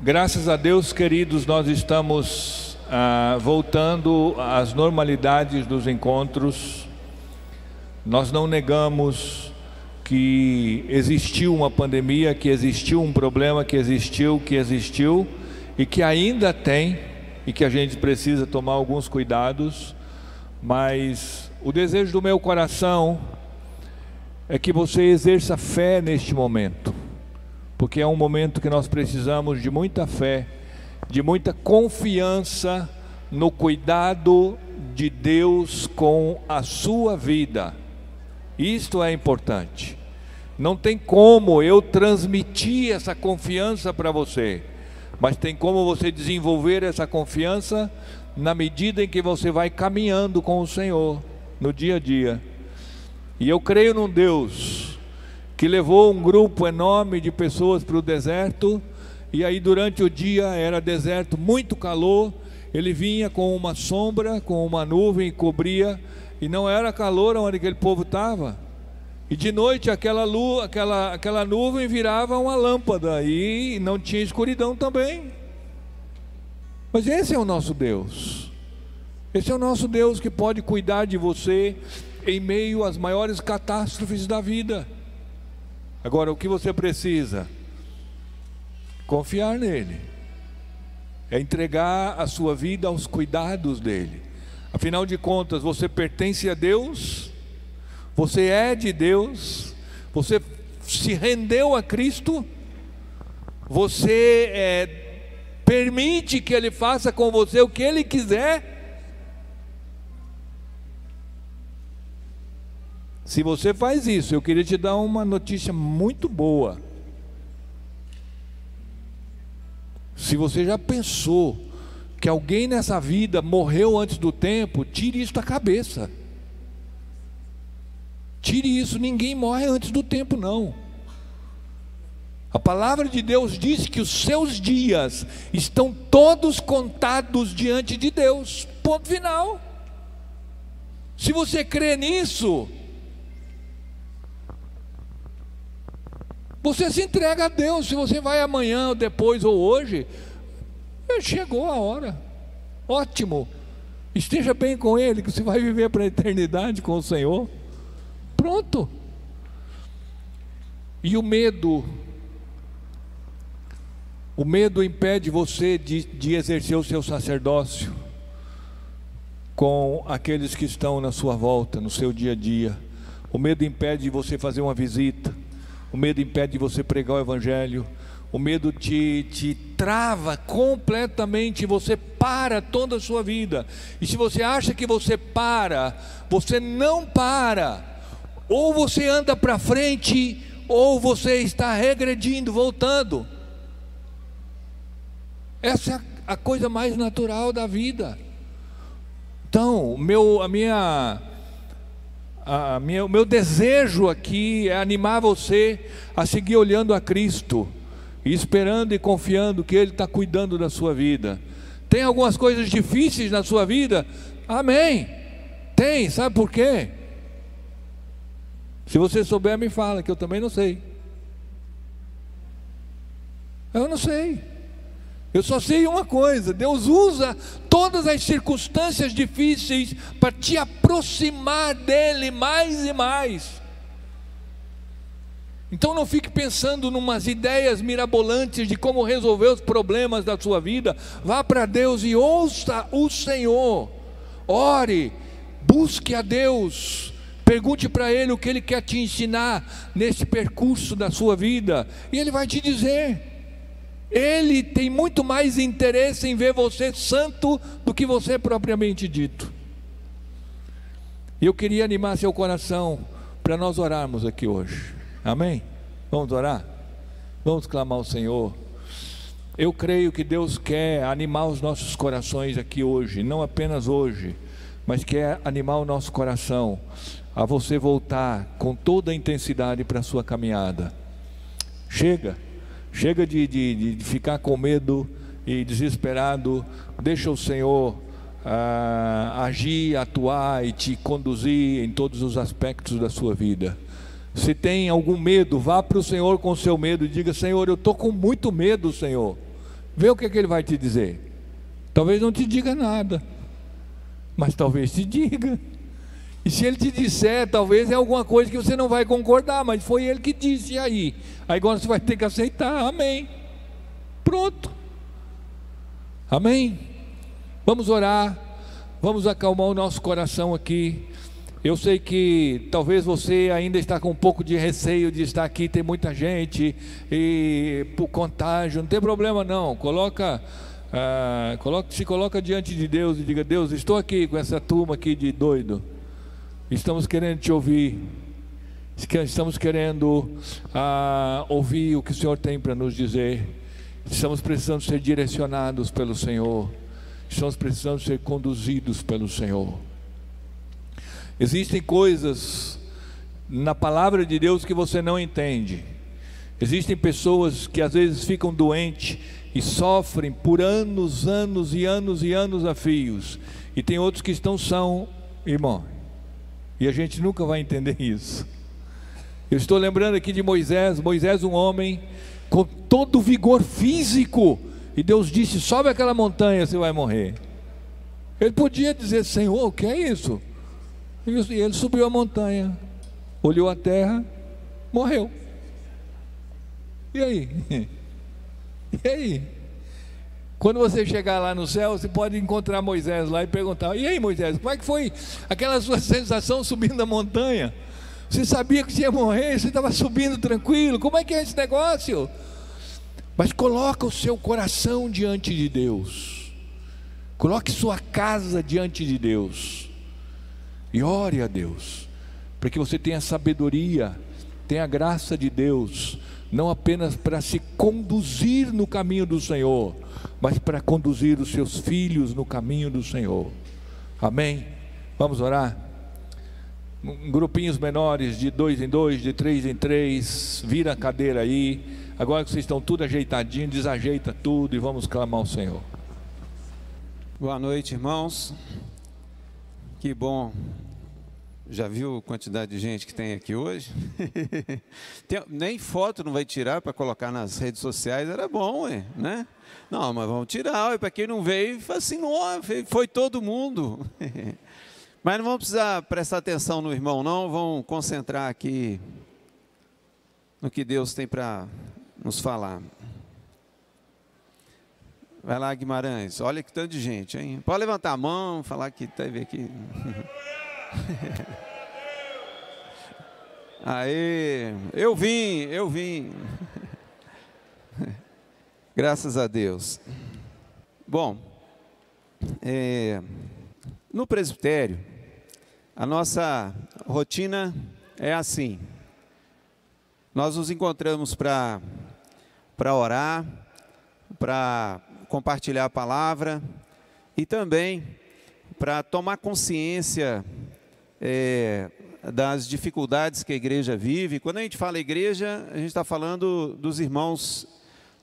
Graças a Deus, queridos, nós estamos voltando às normalidades dos encontros. Nós não negamos que existiu uma pandemia, que existiu um problema, que existiu e que ainda tem, e que a gente precisa tomar alguns cuidados, mas o desejo do meu coração é que você exerça fé neste momento, porque é um momento que nós precisamos de muita fé, de muita confiança no cuidado de Deus com a sua vida. Isto é importante. Não tem como eu transmitir essa confiança para você, mas tem como você desenvolver essa confiança na medida em que você vai caminhando com o Senhor no dia a dia. E eu creio num Deus que levou um grupo enorme de pessoas para o deserto, e aí durante o dia era deserto, muito calor, ele vinha com uma sombra, com uma nuvem e cobria, e não era calor onde aquele povo estava, e de noite aquela nuvem virava uma lâmpada, e não tinha escuridão também. Mas esse é o nosso Deus, esse é o nosso Deus que pode cuidar de você em meio às maiores catástrofes da vida. Agora, o que você precisa? Confiar nele, é entregar a sua vida aos cuidados dele. Afinal de contas, você pertence a Deus, você é de Deus, você se rendeu a Cristo, você permite que Ele faça com você o que Ele quiser. Se você faz isso, eu queria te dar uma notícia muito boa. Se você já pensou que alguém nessa vida morreu antes do tempo, tire isso da cabeça. Tire isso, ninguém morre antes do tempo, não. A palavra de Deus diz que os seus dias estão todos contados diante de Deus. Ponto final. Se você crê nisso, você se entrega a Deus. Se você vai amanhã, ou depois, ou hoje, chegou a hora. Ótimo. Esteja bem com Ele, que você vai viver para a eternidade com o Senhor. Pronto. E o medo impede você de exercer o seu sacerdócio com aqueles que estão na sua volta, no seu dia a dia. O medo impede de você fazer uma visita. O medo impede de você pregar o Evangelho. O medo te trava completamente, você para toda a sua vida. E se você acha que você para, você não para. Ou você anda para frente, ou você está regredindo, voltando. Essa é a coisa mais natural da vida. Então, o meu desejo aqui é animar você a seguir olhando a Cristo, e esperando e confiando que Ele está cuidando da sua vida. Tem algumas coisas difíceis na sua vida? Amém. Tem, sabe por quê? Se você souber, me fala, que eu também não sei. Eu não sei. Eu só sei uma coisa: Deus usa todas as circunstâncias difíceis para te aproximar dEle mais e mais. Então não fique pensando em umas ideias mirabolantes de como resolver os problemas da sua vida. Vá para Deus e ouça o Senhor. Ore, busque a Deus, pergunte para Ele o que Ele quer te ensinar nesse percurso da sua vida, e Ele vai te dizer. Ele tem muito mais interesse em ver você santo do que você propriamente dito. E eu queria animar seu coração para nós orarmos aqui hoje. Amém? Vamos orar? Vamos clamar ao Senhor. Eu creio que Deus quer animar os nossos corações aqui hoje, não apenas hoje, mas quer animar o nosso coração a você voltar com toda a intensidade para a sua caminhada. Chega de ficar com medo e desesperado. Deixa o Senhor agir, atuar e te conduzir em todos os aspectos da sua vida. Se tem algum medo, vá para o Senhor com o seu medo e diga: Senhor, eu estou com muito medo, Senhor. Vê o que ele vai te dizer. Talvez não te diga nada, mas talvez te diga. E se ele te disser, talvez é alguma coisa que você não vai concordar, mas foi ele que disse, e aí? Aí agora você vai ter que aceitar, amém. Pronto. Amém? Vamos orar, vamos acalmar o nosso coração aqui. Eu sei que talvez você ainda está com um pouco de receio de estar aqui, tem muita gente, e por contágio, não tem problema não, se coloca diante de Deus e diga: Deus, estou aqui com essa turma aqui de doido, estamos querendo te ouvir, estamos querendo ouvir o que o Senhor tem para nos dizer, estamos precisando ser direcionados pelo Senhor, estamos precisando ser conduzidos pelo Senhor. Existem coisas na palavra de Deus que você não entende. Existem pessoas que às vezes ficam doentes e sofrem por anos a fios. E tem outros que estão são, irmão. E a gente nunca vai entender isso. Eu estou lembrando aqui de Moisés, um homem com todo o vigor físico. E Deus disse: sobe aquela montanha, você vai morrer. Ele podia dizer: Senhor, o que é isso? E ele subiu a montanha, olhou a terra, morreu. E aí? E aí? Quando você chegar lá no céu, você pode encontrar Moisés lá e perguntar: e aí, Moisés, como é que foi aquela sua sensação subindo a montanha? Você sabia que você ia morrer, você estava subindo tranquilo, como é que é esse negócio? Mas coloca o seu coração diante de Deus, coloque sua casa diante de Deus, e ore a Deus, para que você tenha sabedoria, tenha a graça de Deus, não apenas para se conduzir no caminho do Senhor, mas para conduzir os seus filhos no caminho do Senhor. Amém? Vamos orar? Em grupinhos menores, de 2 em 2, de 3 em 3, vira a cadeira aí. Agora que vocês estão tudo ajeitadinho, desajeita tudo e vamos clamar ao Senhor. Boa noite, irmãos. Que bom. Já viu a quantidade de gente que tem aqui hoje? Nem foto não vai tirar para colocar nas redes sociais, era bom, né? Não, mas vamos tirar, para quem não veio, assim, não, foi todo mundo. Mas não vamos precisar prestar atenção no irmão, não, vamos concentrar aqui no que Deus tem para nos falar. Vai lá, Guimarães, olha que tanto de gente, hein? Pode levantar a mão, falar que teve aqui. Aê, eu vim. Graças a Deus. Bom, no presbitério, a nossa rotina é assim. Nós nos encontramos para orar, para compartilhar a palavra e também para tomar consciência das dificuldades que a igreja vive. Quando a gente fala igreja, a gente está falando dos irmãos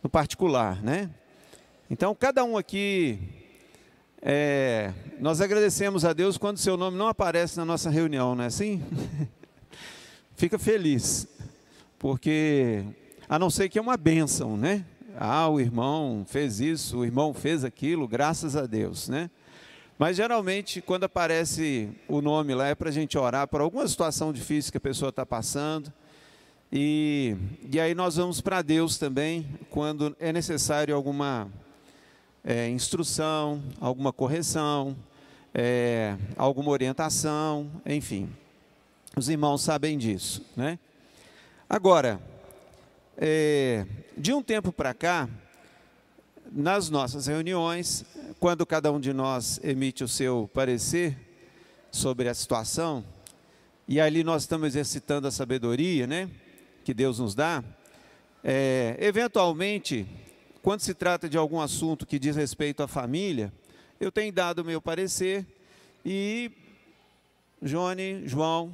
no particular, né? Então, cada um aqui, nós agradecemos a Deus quando seu nome não aparece na nossa reunião, não é assim? Fica feliz, porque, a não ser que é uma bênção, né? O irmão fez isso, o irmão fez aquilo, graças a Deus, né? Mas geralmente quando aparece o nome lá é para a gente orar por alguma situação difícil que a pessoa está passando, e aí nós vamos para Deus também quando é necessário alguma instrução, alguma correção, alguma orientação, enfim, os irmãos sabem disso, né? Agora, de um tempo para cá, nas nossas reuniões, quando cada um de nós emite o seu parecer sobre a situação, e ali nós estamos exercitando a sabedoria, né, que Deus nos dá, eventualmente, quando se trata de algum assunto que diz respeito à família, eu tenho dado o meu parecer, e João,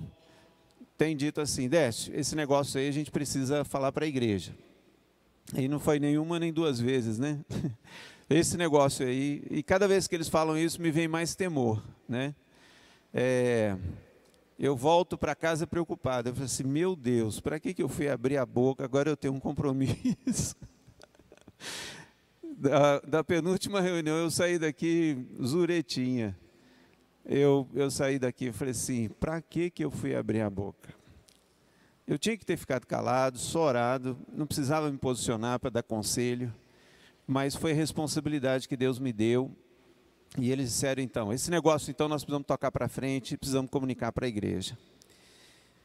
tem dito assim: Décio, esse negócio aí a gente precisa falar para a igreja. E não foi nenhuma nem duas vezes, né? Esse negócio aí, e cada vez que eles falam isso, me vem mais temor, né? Eu volto para casa preocupado, eu falo assim: meu Deus, para que eu fui abrir a boca, agora eu tenho um compromisso. Da penúltima reunião eu saí daqui zuretinha. Eu saí daqui e falei assim, para que eu fui abrir a boca? Eu tinha que ter ficado calado, só orado, não precisava me posicionar para dar conselho, mas foi a responsabilidade que Deus me deu. E eles disseram, então, esse negócio então nós precisamos tocar para frente, precisamos comunicar para a igreja.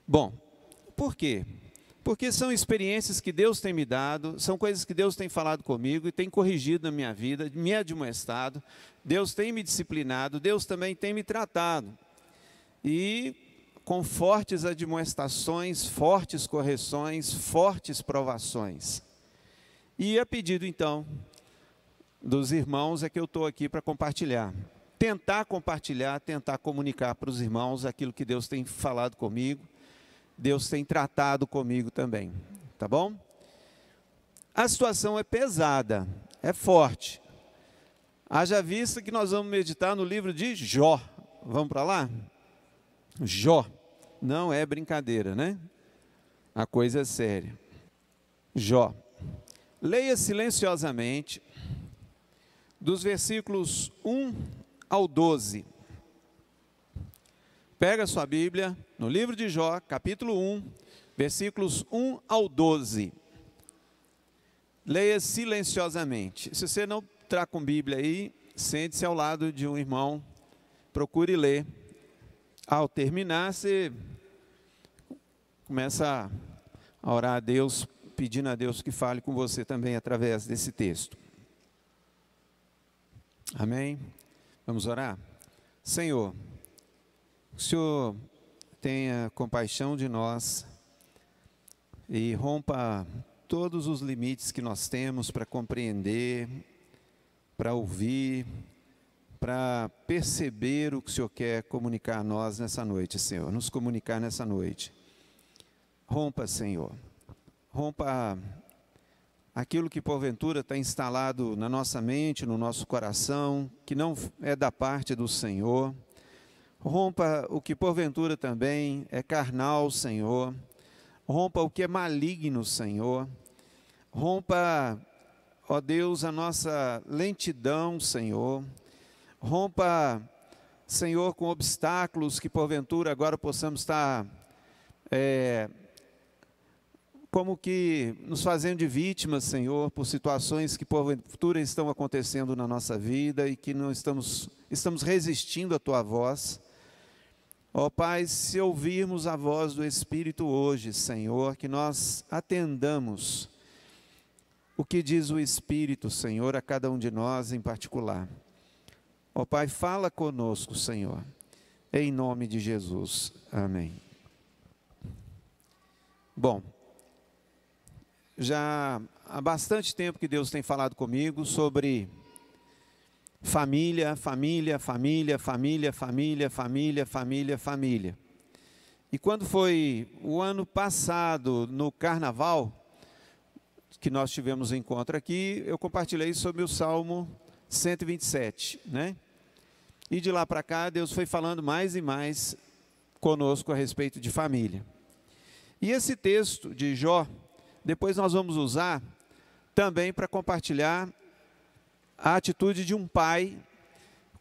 Bom, por quê? Porque são experiências que Deus tem me dado, são coisas que Deus tem falado comigo e tem corrigido na minha vida, me admoestado, Deus tem me disciplinado, Deus também tem me tratado. E com fortes admoestações, fortes correções, fortes provações. E a pedido então dos irmãos é que eu estou aqui para compartilhar. Tentar compartilhar, tentar comunicar para os irmãos aquilo que Deus tem falado comigo, Deus tem tratado comigo também, tá bom? A situação é pesada, é forte. Haja vista que nós vamos meditar no livro de Jó. Vamos para lá? Jó. Não é brincadeira, né? A coisa é séria. Jó. Leia silenciosamente dos versículos 1 ao 12. Pega a sua Bíblia, no livro de Jó, capítulo 1, versículos 1 ao 12. Leia silenciosamente. Se você não está com Bíblia aí, sente-se ao lado de um irmão, procure ler. Ao terminar, você começa a orar a Deus, pedindo a Deus que fale com você também através desse texto. Amém? Vamos orar? Senhor, o Senhor tenha compaixão de nós e rompa todos os limites que nós temos para compreender, para ouvir, para perceber o que o Senhor quer comunicar a nós nessa noite, Senhor, nos comunicar nessa noite. Rompa, Senhor, rompa aquilo que porventura está instalado na nossa mente, no nosso coração, que não é da parte do Senhor. Rompa o que porventura também é carnal, Senhor. Rompa o que é maligno, Senhor. Rompa, ó Deus, a nossa lentidão, Senhor. Rompa, Senhor, com obstáculos que porventura agora possamos estar como que nos fazendo de vítimas, Senhor, por situações que porventura estão acontecendo na nossa vida e que não estamos resistindo à Tua voz. Ó Pai, se ouvirmos a voz do Espírito hoje, Senhor, que nós atendamos o que diz o Espírito, Senhor, a cada um de nós em particular. Ó Pai, fala conosco, Senhor, em nome de Jesus. Amém. Bom, já há bastante tempo que Deus tem falado comigo sobre família, família, família, família, família, família, família, família. E quando foi o ano passado, no carnaval, que nós tivemos um encontro aqui, eu compartilhei sobre o Salmo 127, né? E de lá para cá, Deus foi falando mais e mais conosco a respeito de família. E esse texto de Jó, depois nós vamos usar também para compartilhar a atitude de um pai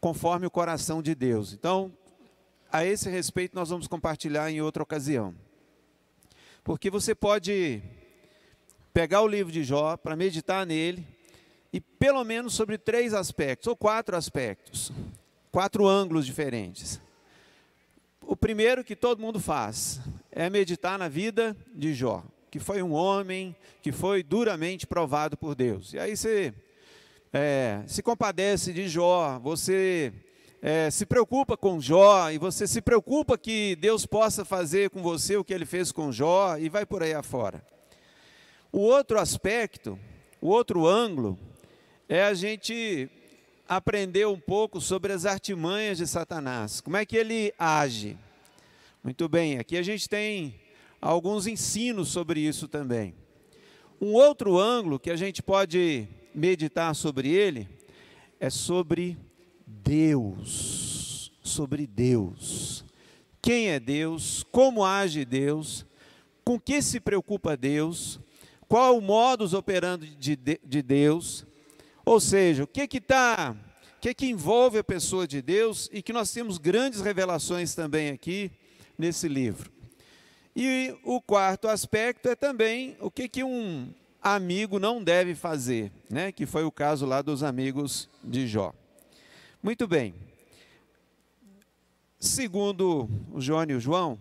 conforme o coração de Deus. Então, a esse respeito nós vamos compartilhar em outra ocasião. Porque você pode pegar o livro de Jó para meditar nele e pelo menos sobre 3 aspectos, ou 4 aspectos, 4 ângulos diferentes. O primeiro que todo mundo faz é meditar na vida de Jó, que foi um homem que foi duramente provado por Deus. E aí você se compadece de Jó, você se preocupa com Jó, e você se preocupa que Deus possa fazer com você o que ele fez com Jó, e vai por aí afora. O outro aspecto, o outro ângulo, é a gente aprender um pouco sobre as artimanhas de Satanás, como é que ele age. Muito bem, aqui a gente tem alguns ensinos sobre isso também. Um outro ângulo que a gente pode meditar sobre ele é sobre Deus, sobre Deus. Quem é Deus? Como age Deus? Com que se preocupa Deus? Qual é o modus operandi de Deus? Ou seja, o que envolve a pessoa de Deus e que nós temos grandes revelações também aqui nesse livro. E o quarto aspecto é também o que um amigo não deve fazer, né? Que foi o caso lá dos amigos de Jó. Muito bem. Segundo o João e o João,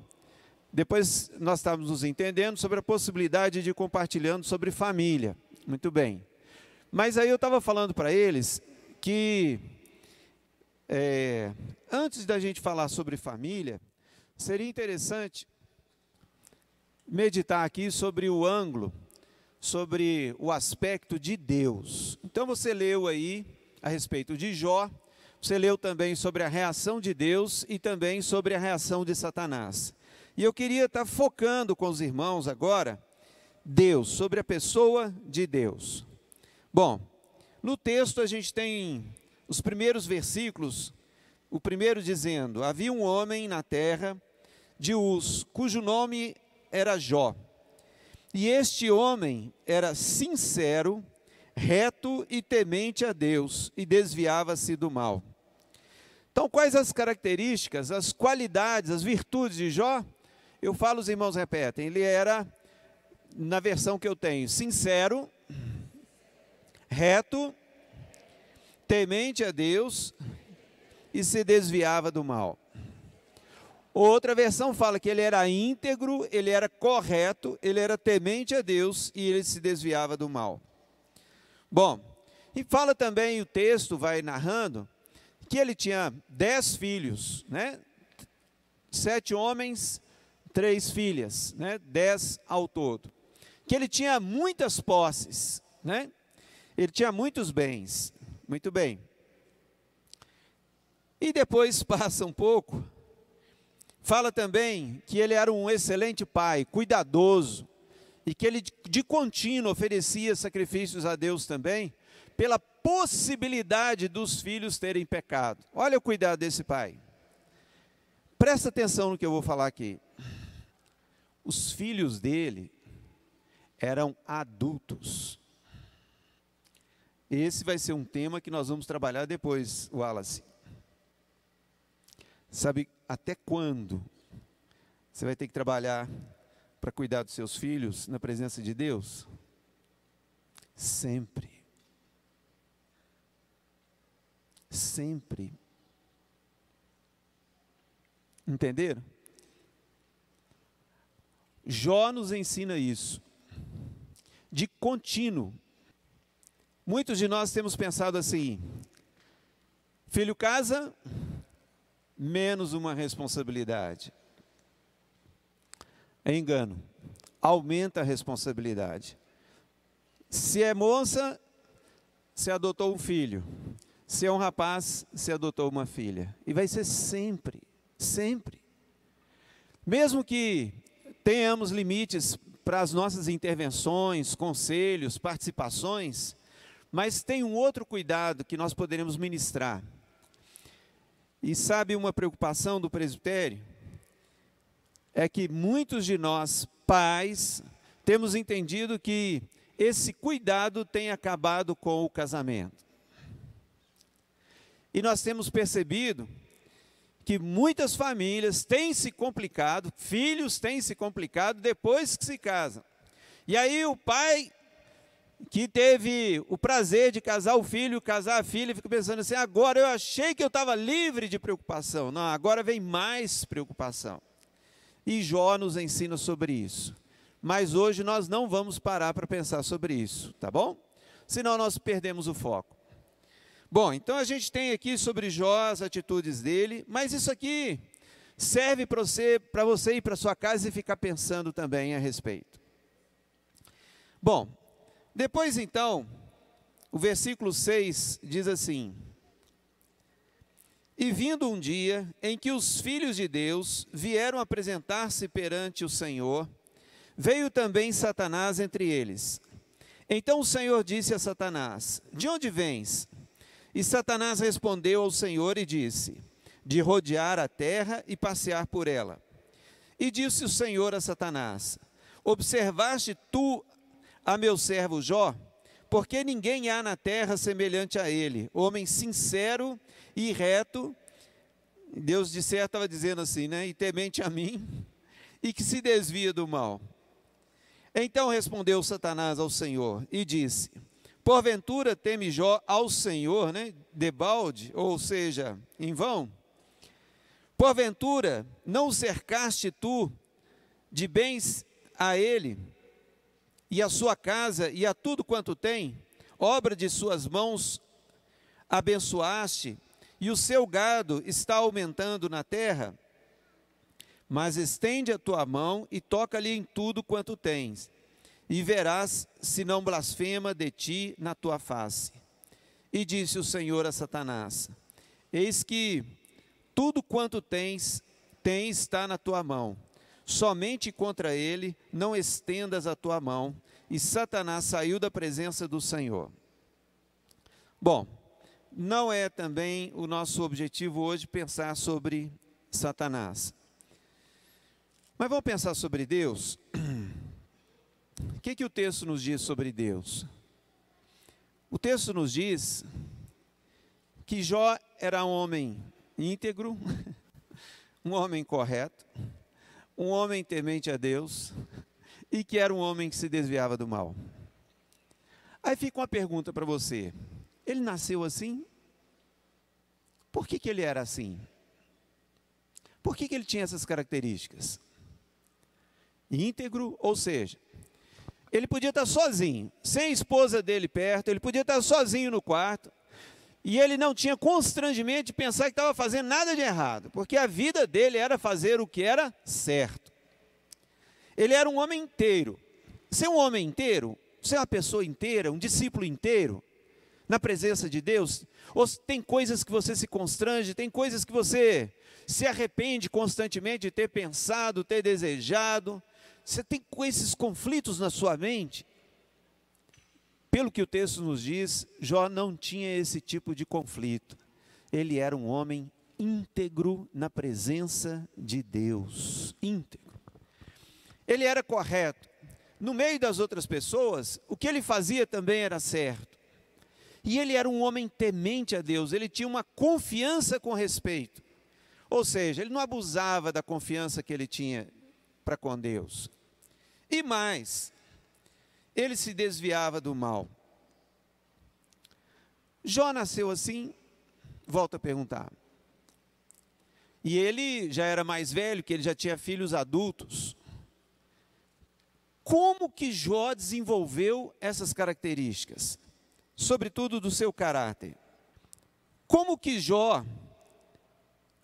depois nós estávamos nos entendendo sobre a possibilidade de ir compartilhando sobre família. Muito bem. Mas aí eu estava falando para eles que antes da gente falar sobre família, seria interessante meditar aqui sobre o ângulo, sobre o aspecto de Deus. Então você leu aí a respeito de Jó, você leu também sobre a reação de Deus e também sobre a reação de Satanás. E eu queria estar focando com os irmãos agora, Deus, sobre a pessoa de Deus. Bom, no texto a gente tem os primeiros versículos, o primeiro dizendo: havia um homem na terra de Uz, cujo nome era Jó. E este homem era sincero, reto e temente a Deus, e desviava-se do mal. Então, quais as características, as qualidades, as virtudes de Jó? Eu falo, os irmãos repetem, ele era, na versão que eu tenho, sincero, reto, temente a Deus e se desviava do mal. Outra versão fala que ele era íntegro, ele era correto, ele era temente a Deus e ele se desviava do mal. Bom, e fala também, o texto vai narrando, que ele tinha 10 filhos, né? 7 homens, 3 filhas, né? 10 ao todo. Que ele tinha muitas posses, né? Ele tinha muitos bens. Muito bem. E depois passa um pouco, fala também que ele era um excelente pai, cuidadoso, e que ele de contínuo oferecia sacrifícios a Deus também, pela possibilidade dos filhos terem pecado. Olha o cuidado desse pai. Presta atenção no que eu vou falar aqui. Os filhos dele eram adultos. Esse vai ser um tema que nós vamos trabalhar depois, Wallace. Sabe até quando você vai ter que trabalhar para cuidar dos seus filhos na presença de Deus? Sempre. Sempre. Entenderam? Jó nos ensina isso. De contínuo. Muitos de nós temos pensado assim: filho casa, menos uma responsabilidade. É engano. Aumenta a responsabilidade. Se é moça, se adotou um filho. Se é um rapaz, se adotou uma filha. E vai ser sempre, sempre. Mesmo que tenhamos limites para as nossas intervenções, conselhos, participações, mas tem um outro cuidado que nós poderemos ministrar. E sabe uma preocupação do presbitério? É que muitos de nós, pais, temos entendido que esse cuidado tem acabado com o casamento. E nós temos percebido que muitas famílias têm se complicado, filhos têm se complicado depois que se casam. E aí o pai que teve o prazer de casar o filho, casar a filha, fica pensando assim: agora eu achei que eu estava livre de preocupação. Não, agora vem mais preocupação. E Jó nos ensina sobre isso. Mas hoje nós não vamos parar para pensar sobre isso, tá bom? Senão nós perdemos o foco. Bom, então a gente tem aqui sobre Jó as atitudes dele, mas isso aqui serve para você ir para sua casa e ficar pensando também a respeito. Bom, depois então, o versículo 6 diz assim: e vindo um dia em que os filhos de Deus vieram apresentar-se perante o Senhor, veio também Satanás entre eles. Então o Senhor disse a Satanás: de onde vens? E Satanás respondeu ao Senhor e disse: de rodear a terra e passear por ela. E disse o Senhor a Satanás: observaste tu a meu servo Jó? porque ninguém há na terra semelhante a ele, homem sincero e reto. Deus de certo estava dizendo assim, né? E temente a mim, e que se desvia do mal. Então respondeu Satanás ao Senhor e disse: porventura teme Jó ao Senhor, né? Debalde, ou seja, em vão? Porventura não o cercaste tu de bens a ele, e a sua casa, e a tudo quanto tem, obra de suas mãos abençoaste, e o seu gado está aumentando na terra? Mas estende a tua mão e toca-lhe em tudo quanto tens, e verás se não blasfema de ti na tua face. E disse o Senhor a Satanás: eis que tudo quanto tens está na tua mão, somente contra ele não estendas a tua mão. E Satanás saiu da presença do Senhor. Bom, não é também o nosso objetivo hoje pensar sobre Satanás. Mas vamos pensar sobre Deus? O que o texto nos diz sobre Deus? O texto nos diz que Jó era um homem íntegro, um homem correto, um homem temente a Deus, e que era um homem que se desviava do mal. Aí fica uma pergunta para você: ele nasceu assim? Por que ele era assim? Por que ele tinha essas características? Íntegro, ou seja, ele podia estar sozinho, sem a esposa dele perto, ele podia estar sozinho no quarto, e ele não tinha constrangimento de pensar que estava fazendo nada de errado, porque a vida dele era fazer o que era certo. Ele era um homem inteiro. Ser um homem inteiro, ser uma pessoa inteira, um discípulo inteiro, na presença de Deus, ou tem coisas que você se constrange, tem coisas que você se arrepende constantemente de ter pensado, ter desejado, você tem esses conflitos na sua mente. Pelo que o texto nos diz, Jó não tinha esse tipo de conflito. Ele era um homem íntegro na presença de Deus, íntegro. Ele era correto. No meio das outras pessoas, o que ele fazia também era certo. E ele era um homem temente a Deus, ele tinha uma confiança com respeito. Ou seja, ele não abusava da confiança que ele tinha para com Deus. E mais, ele se desviava do mal. Jó nasceu assim? Volto a perguntar. E ele já era mais velho, que ele já tinha filhos adultos. Como que Jó desenvolveu essas características? Sobretudo do seu caráter. Como que Jó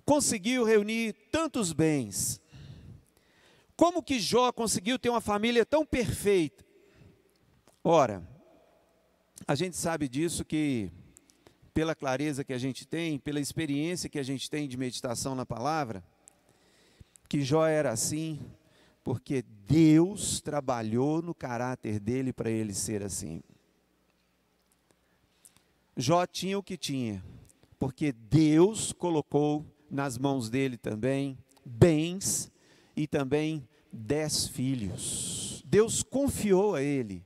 conseguiu reunir tantos bens? Como que Jó conseguiu ter uma família tão perfeita? Ora, a gente sabe disso que, pela clareza que a gente tem, pela experiência que a gente tem de meditação na palavra, que Jó era assim, porque Deus trabalhou no caráter dele para ele ser assim. Jó tinha o que tinha, porque Deus colocou nas mãos dele também bens e também 10 filhos. Deus confiou a ele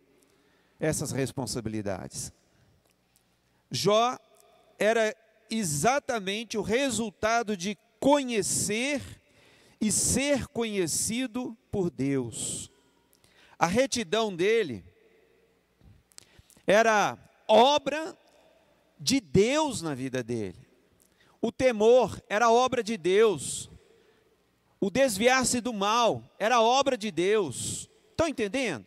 essas responsabilidades. Jó era exatamente o resultado de conhecer e ser conhecido por Deus. A retidão dele era obra de Deus na vida dele. O temor era obra de Deus. O desviar-se do mal era obra de Deus. Estão entendendo?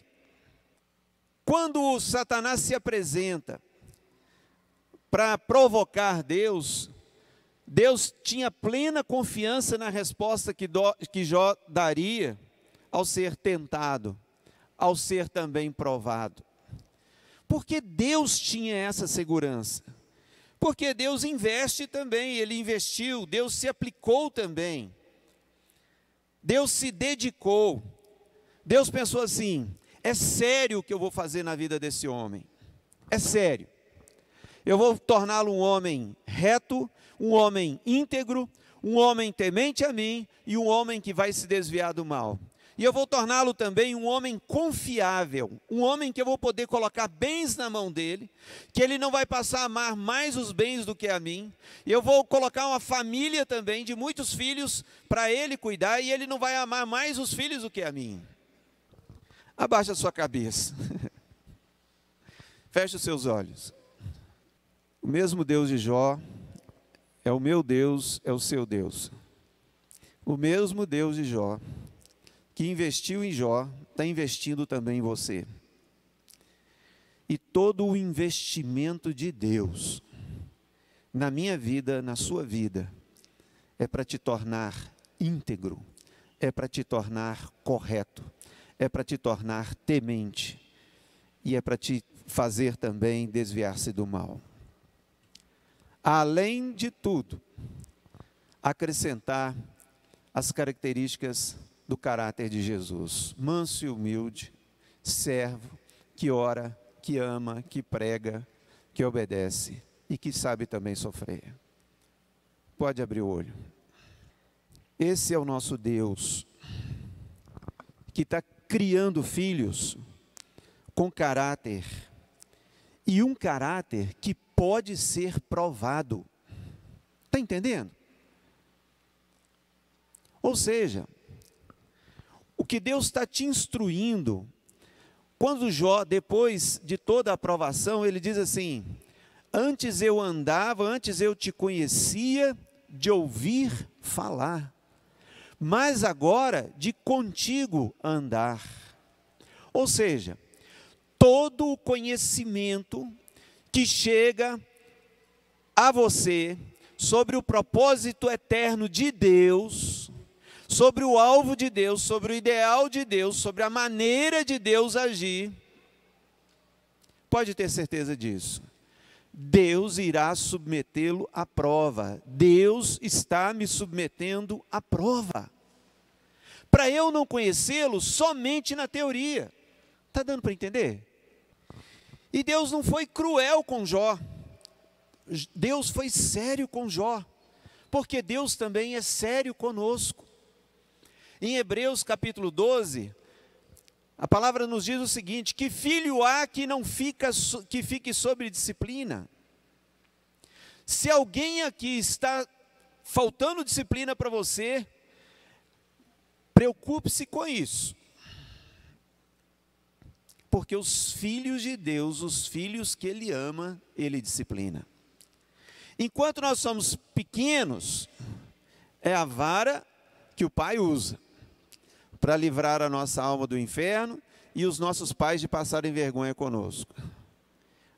Quando Satanás se apresenta para provocar Deus, Deus tinha plena confiança na resposta que Jó daria ao ser tentado, ao ser também provado. Porque Deus tinha essa segurança. Porque Deus investe também, Ele investiu, Deus se aplicou também. Deus se dedicou. Deus pensou assim: é sério o que eu vou fazer na vida desse homem. É sério. Eu vou torná-lo um homem reto, um homem íntegro, um homem temente a mim e um homem que vai se desviar do mal. E eu vou torná-lo também um homem confiável, um homem que eu vou poder colocar bens na mão dele, que ele não vai passar a amar mais os bens do que a mim. E eu vou colocar uma família também de muitos filhos para ele cuidar, e ele não vai amar mais os filhos do que a mim. Abaixa a sua cabeça. Feche os seus olhos. O mesmo Deus de Jó é o meu Deus, é o seu Deus. O mesmo Deus de Jó, que investiu em Jó, está investindo também em você. E todo o investimento de Deus na minha vida, na sua vida, é para te tornar íntegro, é para te tornar correto, é para te tornar temente, e é para te fazer também desviar-se do mal. Além de tudo, acrescentar as características do caráter de Jesus: manso e humilde, servo, que ora, que ama, que prega, que obedece e que sabe também sofrer. Pode abrir o olho. Esse é o nosso Deus, que está criando filhos com caráter, e um caráter que pode ser provado. Está entendendo? Ou seja, o que Deus está te instruindo, quando Jó, depois de toda a aprovação, ele diz assim: antes eu andava, antes eu te conhecia de ouvir falar, mas agora de contigo andar. Ou seja, todo o conhecimento que chega a você sobre o propósito eterno de Deus, sobre o alvo de Deus, sobre o ideal de Deus, sobre a maneira de Deus agir, pode ter certeza disso. Deus irá submetê-lo à prova. Deus está me submetendo à prova, para eu não conhecê-lo somente na teoria. Está dando para entender? E Deus não foi cruel com Jó. Deus foi sério com Jó, porque Deus também é sério conosco. Em Hebreus capítulo 12, a palavra nos diz o seguinte: que filho há que não que fique sob disciplina? Se alguém aqui está faltando disciplina para você, preocupe-se com isso. Porque os filhos de Deus, os filhos que Ele ama, Ele disciplina. Enquanto nós somos pequenos, é a vara que o Pai usa para livrar a nossa alma do inferno e os nossos pais de passarem vergonha conosco.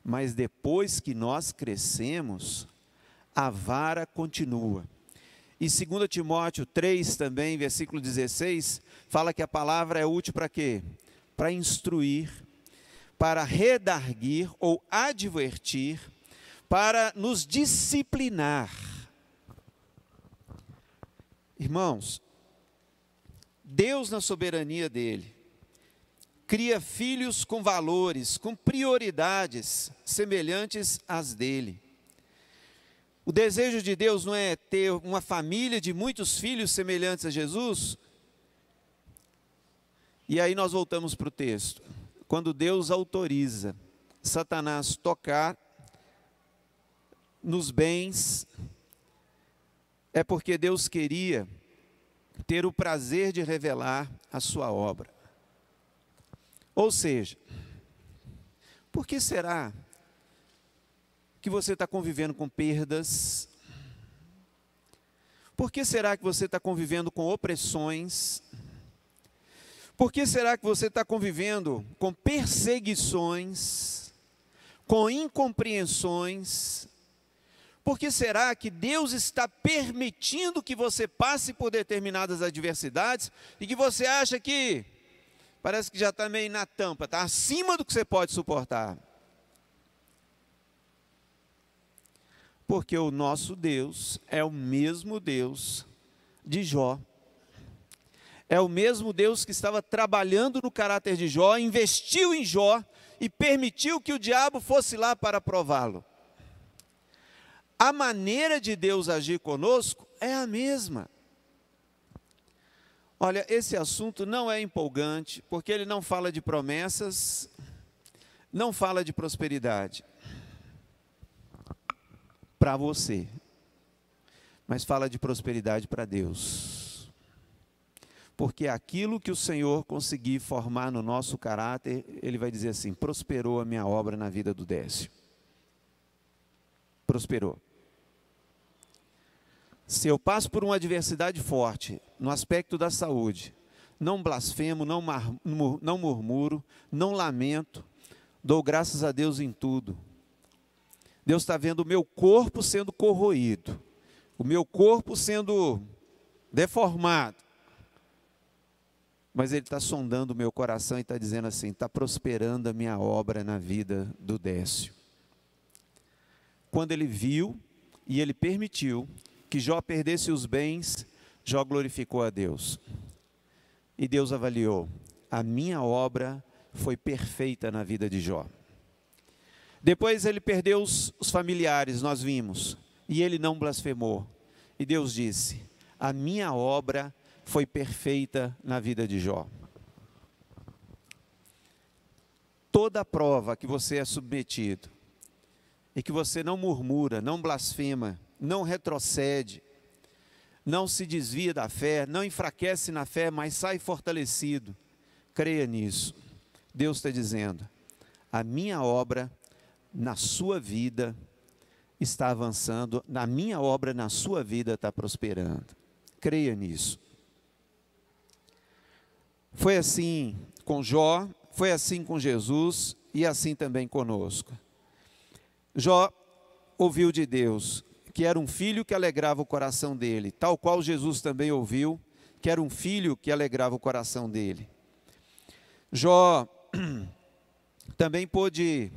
Mas depois que nós crescemos, a vara continua. E 2 Timóteo 3 também, versículo 16, fala que a palavra é útil para quê? Para instruir, para redarguir ou advertir, para nos disciplinar. Irmãos, Deus, na soberania dele, cria filhos com valores, com prioridades semelhantes às dele. O desejo de Deus não é ter uma família de muitos filhos semelhantes a Jesus? E aí nós voltamos para o texto. Quando Deus autoriza Satanás tocar nos bens, é porque Deus queria ter o prazer de revelar a sua obra. Ou seja, por que será que você está convivendo com perdas? Por que será que você está convivendo com opressões? Por que será que você está convivendo com perseguições, com incompreensões? Por que será que Deus está permitindo que você passe por determinadas adversidades e que você acha que parece que já está meio na tampa, está acima do que você pode suportar? Porque o nosso Deus é o mesmo Deus de Jó. É o mesmo Deus que estava trabalhando no caráter de Jó, investiu em Jó e permitiu que o diabo fosse lá para prová-lo. A maneira de Deus agir conosco é a mesma. Olha, esse assunto não é empolgante, porque ele não fala de promessas, não fala de prosperidade para você, mas fala de prosperidade para Deus. Porque aquilo que o Senhor conseguir formar no nosso caráter, Ele vai dizer assim: prosperou a minha obra na vida do Décio. Prosperou. Se eu passo por uma adversidade forte, no aspecto da saúde, não blasfemo, não murmuro, não lamento, dou graças a Deus em tudo. Deus está vendo o meu corpo sendo corroído, o meu corpo sendo deformado, mas Ele está sondando o meu coração e está dizendo assim: está prosperando a minha obra na vida do Décio. Quando Ele viu e Ele permitiu que Jó perdesse os bens, Jó glorificou a Deus. E Deus avaliou: a minha obra foi perfeita na vida de Jó. Depois ele perdeu os familiares, nós vimos, e ele não blasfemou. E Deus disse: a minha obra foi perfeita na vida de Jó. Toda prova que você é submetido, e que você não murmura, não blasfema, não retrocede, não se desvia da fé, não enfraquece na fé, mas sai fortalecido, creia nisso. Deus está dizendo: a minha obra na sua vida está avançando, a minha obra na sua vida está prosperando. Creia nisso. Foi assim com Jó, foi assim com Jesus e assim também conosco. Jó ouviu de Deus que era um filho que alegrava o coração dele, tal qual Jesus também ouviu que era um filho que alegrava o coração dele. Jó também pôde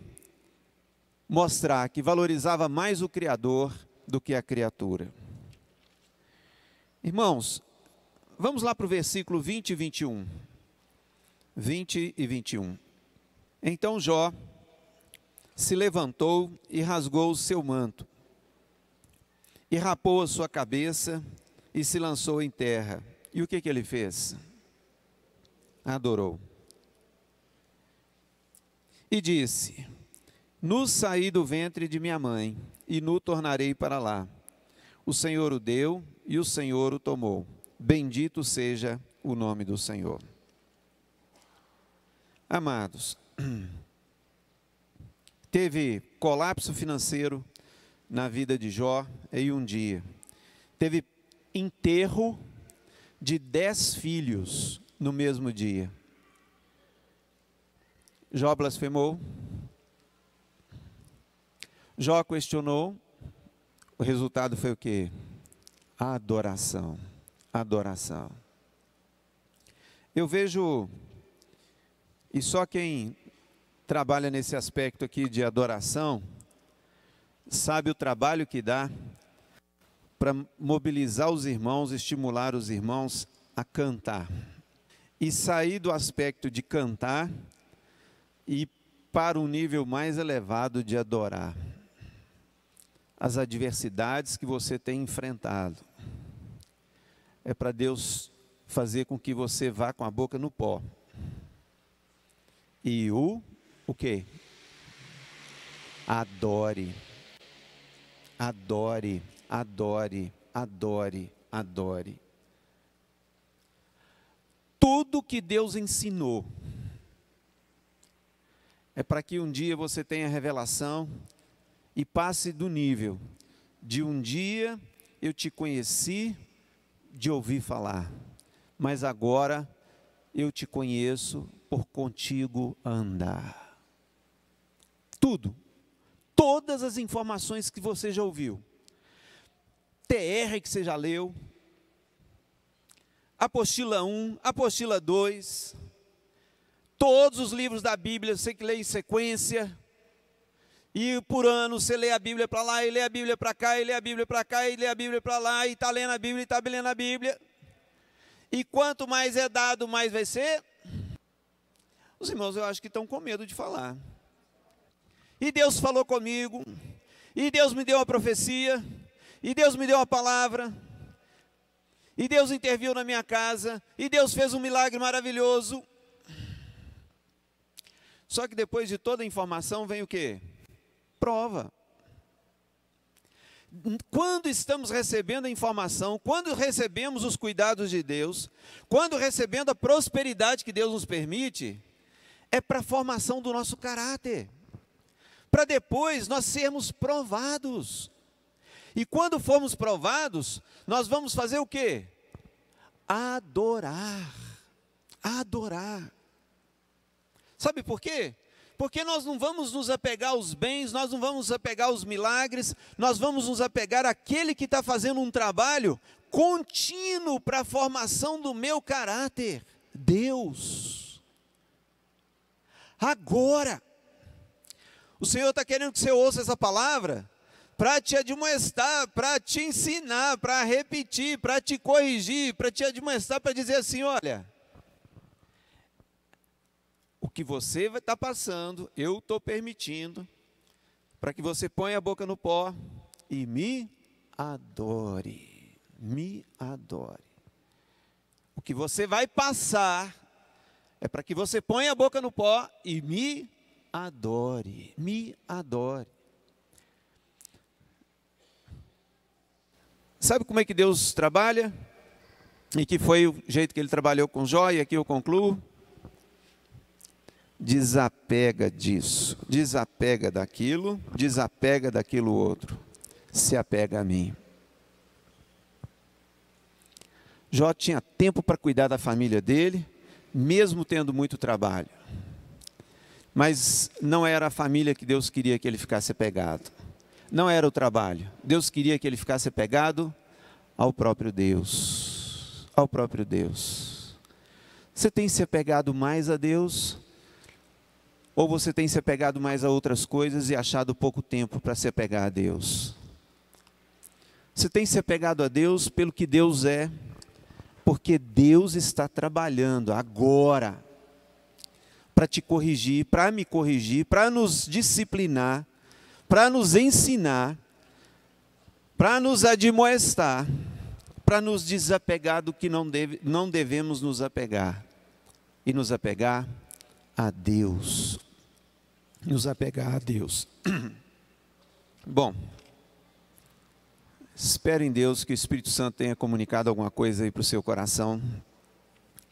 mostrar que valorizava mais o Criador do que a criatura. Irmãos, vamos lá para o versículo 20 e 21. 20 e 21. Então Jó se levantou e rasgou o seu manto, e rapou a sua cabeça, e se lançou em terra. E o que ele fez? Adorou. E disse: nu saí do ventre de minha mãe, e nu tornarei para lá. O Senhor o deu, e o Senhor o tomou. Bendito seja o nome do Senhor. Amados, teve colapso financeiro na vida de Jó em um dia. Teve enterro de 10 filhos no mesmo dia. Jó blasfemou. Jó questionou. O resultado foi o quê? Adoração. Adoração. Eu vejo, e só quem trabalha nesse aspecto aqui de adoração sabe o trabalho que dá para mobilizar os irmãos, estimular os irmãos a cantar. E sair do aspecto de cantar e para um nível mais elevado de adorar. As adversidades que você tem enfrentado. É para Deus fazer com que você vá com a boca no pó. E o quê? Adore. Adore, adore, adore, adore. Tudo que Deus ensinou é para que um dia você tenha revelação e passe do nível de um dia eu te conheci de ouvir falar, mas agora eu te conheço por contigo andar. Tudo. Todas as informações que você já ouviu, TR que você já leu, apostila 1, apostila 2, todos os livros da Bíblia, você que lê em sequência, e por ano você lê a Bíblia para lá, e lê a Bíblia para cá, e lê a Bíblia para cá, e lê a Bíblia para lá, e está lendo a Bíblia, e está lendo a Bíblia, e quanto mais é dado, mais vai ser. Os irmãos, eu acho que estão com medo de falar. E Deus falou comigo, e Deus me deu uma profecia, e Deus me deu uma palavra, e Deus interviu na minha casa, e Deus fez um milagre maravilhoso. Só que depois de toda a informação vem o quê? Prova. Quando estamos recebendo a informação, quando recebemos os cuidados de Deus, quando recebendo a prosperidade que Deus nos permite, é para a formação do nosso caráter, para depois nós sermos provados. E quando formos provados, nós vamos fazer o quê? Adorar. Adorar. Sabe por quê? Porque nós não vamos nos apegar aos bens, nós não vamos nos apegar aos milagres, nós vamos nos apegar àquele que está fazendo um trabalho contínuo para a formação do meu caráter, Deus. Agora, o Senhor está querendo que você ouça essa palavra para te admoestar, para te ensinar, para repetir, para te corrigir, para te admoestar, para dizer assim, olha, o que você vai estar passando, eu estou permitindo, para que você ponha a boca no pó e me adore, me adore. O que você vai passar é para que você ponha a boca no pó e me adore, me adore. Sabe como é que Deus trabalha? E que foi o jeito que Ele trabalhou com Jó, e aqui eu concluo. Desapega disso, desapega daquilo outro, se apega a mim. Jó tinha tempo para cuidar da família dele, mesmo tendo muito trabalho. Mas não era a família que Deus queria que ele ficasse apegado. Não era o trabalho. Deus queria que ele ficasse apegado ao próprio Deus. Ao próprio Deus. Você tem se apegado mais a Deus? Ou você tem se apegado mais a outras coisas e achado pouco tempo para se apegar a Deus? Você tem se apegado a Deus pelo que Deus é, porque Deus está trabalhando agora para te corrigir, para me corrigir, para nos disciplinar, para nos ensinar, para nos admoestar, para nos desapegar do que não devemos nos apegar, e nos apegar a Deus, nos apegar a Deus. Bom, espero em Deus que o Espírito Santo tenha comunicado alguma coisa aí para o seu coração,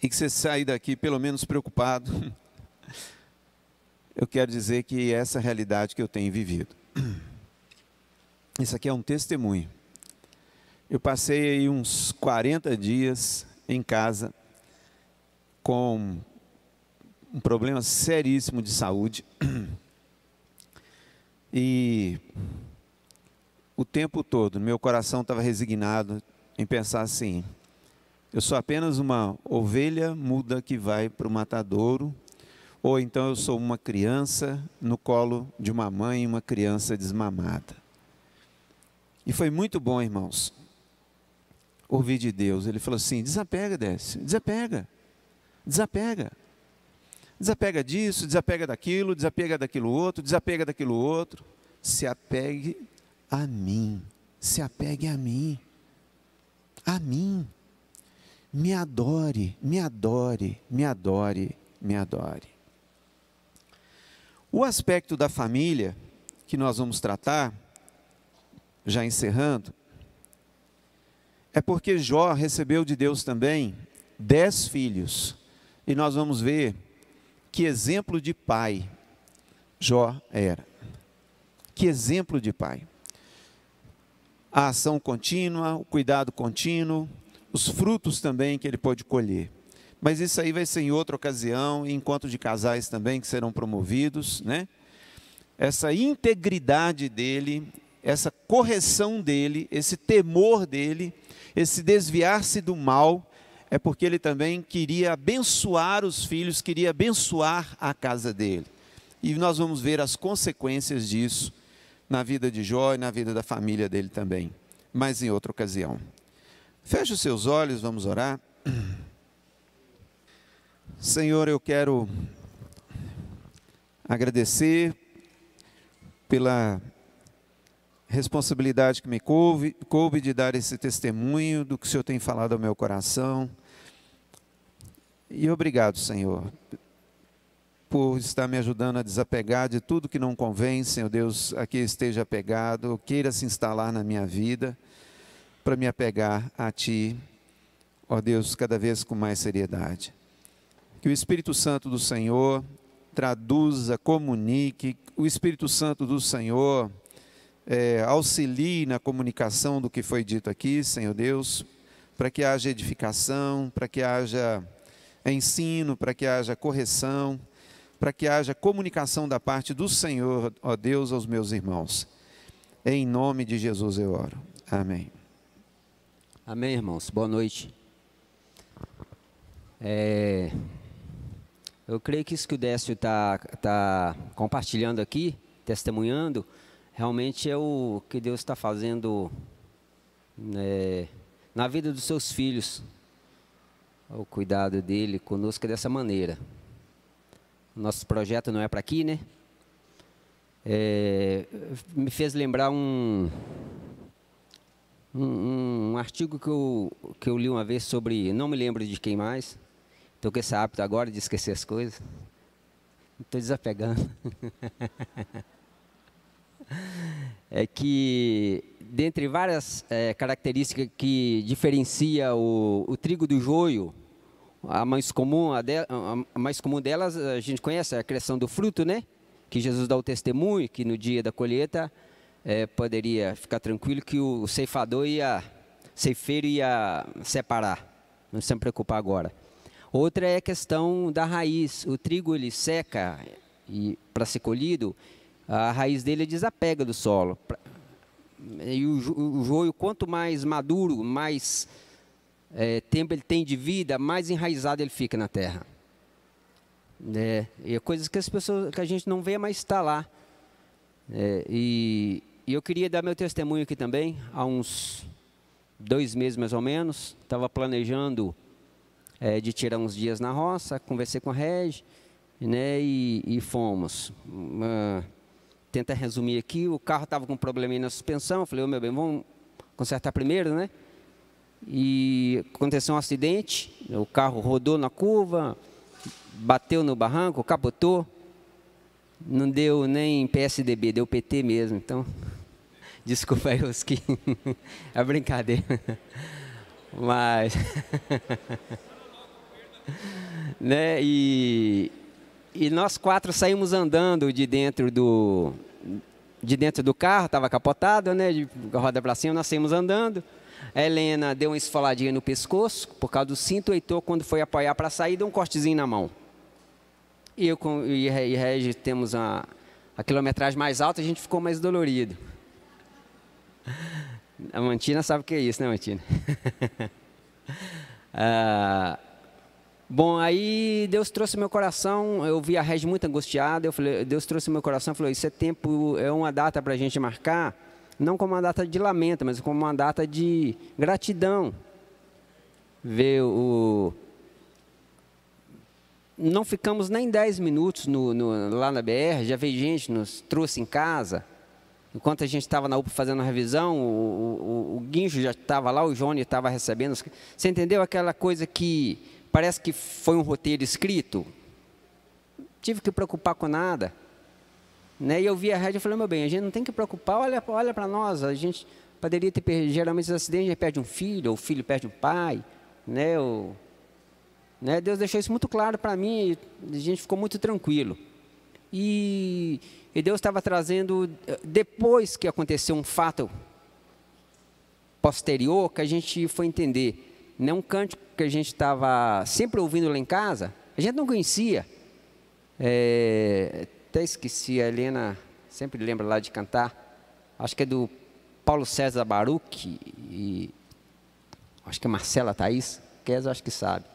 e que você saia daqui pelo menos preocupado. Eu quero dizer que essa é a realidade que eu tenho vivido. Isso aqui é um testemunho. Eu passei aí uns 40 dias em casa com um problema seríssimo de saúde, e o tempo todo meu coração estava resignado em pensar assim: eu sou apenas uma ovelha muda que vai para o matadouro, ou então eu sou uma criança no colo de uma mãe, uma criança desmamada. E foi muito bom, irmãos, ouvir de Deus. Ele falou assim: desapega, Décio, desapega, desapega. Desapega disso, desapega daquilo outro, desapega daquilo outro. Se apegue a mim, se apegue a mim, a mim. Me adore, me adore, me adore, me adore. O aspecto da família que nós vamos tratar, já encerrando, é porque Jó recebeu de Deus também 10 filhos, e nós vamos ver que exemplo de pai Jó era. Que exemplo de pai. A ação contínua, o cuidado contínuo, os frutos também que ele pôde colher. Mas isso aí vai ser em outra ocasião, em encontro de casais também que serão promovidos, né? Essa integridade dele, essa correção dele, esse temor dele, esse desviar-se do mal, é porque ele também queria abençoar os filhos, queria abençoar a casa dele. E nós vamos ver as consequências disso na vida de Jó e na vida da família dele também, mas em outra ocasião. Feche os seus olhos, vamos orar. Senhor, eu quero agradecer pela responsabilidade que me coube de dar esse testemunho do que o Senhor tem falado ao meu coração. E obrigado, Senhor, por estar me ajudando a desapegar de tudo que não convém, Senhor Deus, a que esteja apegado, queira se instalar na minha vida, para me apegar a Ti, ó Deus, cada vez com mais seriedade. Que o Espírito Santo do Senhor traduza, comunique, o Espírito Santo do Senhor auxilie na comunicação do que foi dito aqui, Senhor Deus, para que haja edificação, para que haja ensino, para que haja correção, para que haja comunicação da parte do Senhor, ó Deus, aos meus irmãos. Em nome de Jesus eu oro. Amém. Amém, irmãos. Boa noite. Eu creio que isso que o Décio está compartilhando aqui, testemunhando, realmente é o que Deus está fazendo na vida dos seus filhos. O cuidado dele conosco é dessa maneira. Nosso projeto não é para aqui, né? Me fez lembrar um artigo que eu li uma vez sobre, não me lembro de quem mais, estou com esse hábito agora de esquecer as coisas, estou desapegando. É que, dentre várias características que diferencia o trigo do joio, a mais comum delas, a gente conhece, a criação do fruto, né? Que Jesus dá o testemunho, que no dia da colheita poderia ficar tranquilo que o ceifeiro ia separar, não se preocupar agora. Outra é a questão da raiz. O trigo ele seca e para ser colhido, a raiz dele desapega do solo. E o joio, quanto mais maduro, mais tempo ele tem de vida, mais enraizado ele fica na terra. E é coisas que a gente não vê, mas está lá. E eu queria dar meu testemunho aqui também. Há uns 2 meses mais ou menos, estava planejando de tirar uns dias na roça, conversei com a Regi, né, e fomos. Tentar resumir aqui, o carro estava com um probleminha na suspensão, eu falei, meu bem, vamos consertar primeiro, né? E aconteceu um acidente, o carro rodou na curva, bateu no barranco, capotou, não deu nem PSDB, deu PT mesmo, então, desculpa aí os que, é brincadeira, mas, né, e nós 4 saímos andando de dentro do carro, estava capotado, né, de roda para cima, nós saímos andando. A Helena deu uma esfoladinha no pescoço, por causa do cinto. O Heitor, quando foi apoiar para sair, deu um cortezinho na mão. E eu e Regi temos a quilometragem mais alta, a gente ficou mais dolorido. A Mantina sabe o que é isso, né, Mantina? Bom, aí Deus trouxe meu coração, eu vi a Regi muito angustiada, eu falei, Deus trouxe meu coração e falou, isso é uma data para a gente marcar, não como uma data de lamento, mas como uma data de gratidão. Ver não ficamos nem 10 minutos lá na BR, já veio gente, nos trouxe em casa. Enquanto a gente estava na UPA fazendo a revisão, o Guincho já estava lá, o Johnny estava recebendo. Você entendeu aquela coisa que parece que foi um roteiro escrito? Não tive que preocupar com nada. Né? E eu vi a Regi e falei, meu bem, a gente não tem que preocupar, olha para nós, a gente poderia ter, geralmente os acidentes, a gente perde um filho, ou o filho perde um pai, né? Deus deixou isso muito claro para mim, e a gente ficou muito tranquilo. E Deus estava trazendo, depois que aconteceu um fato posterior, que a gente foi entender, né? Um cântico que a gente estava sempre ouvindo lá em casa, a gente não conhecia, até esqueci, a Helena sempre lembra lá de cantar, acho que é do Paulo César Baruch, e acho que é Marcela Thaís, Kézia acho que sabe.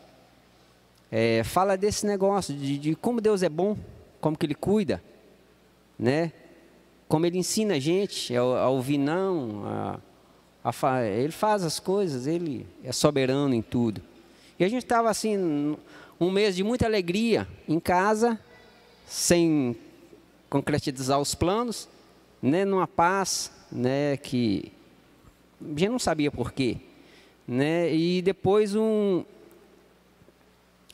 Fala desse negócio, de como Deus é bom, como que Ele cuida, né? Como Ele ensina a gente a ouvir não, Ele faz as coisas, Ele é soberano em tudo. E a gente estava assim, um mês de muita alegria, em casa, sem concretizar os planos, né, numa paz, né, que a gente não sabia por quê, né, e depois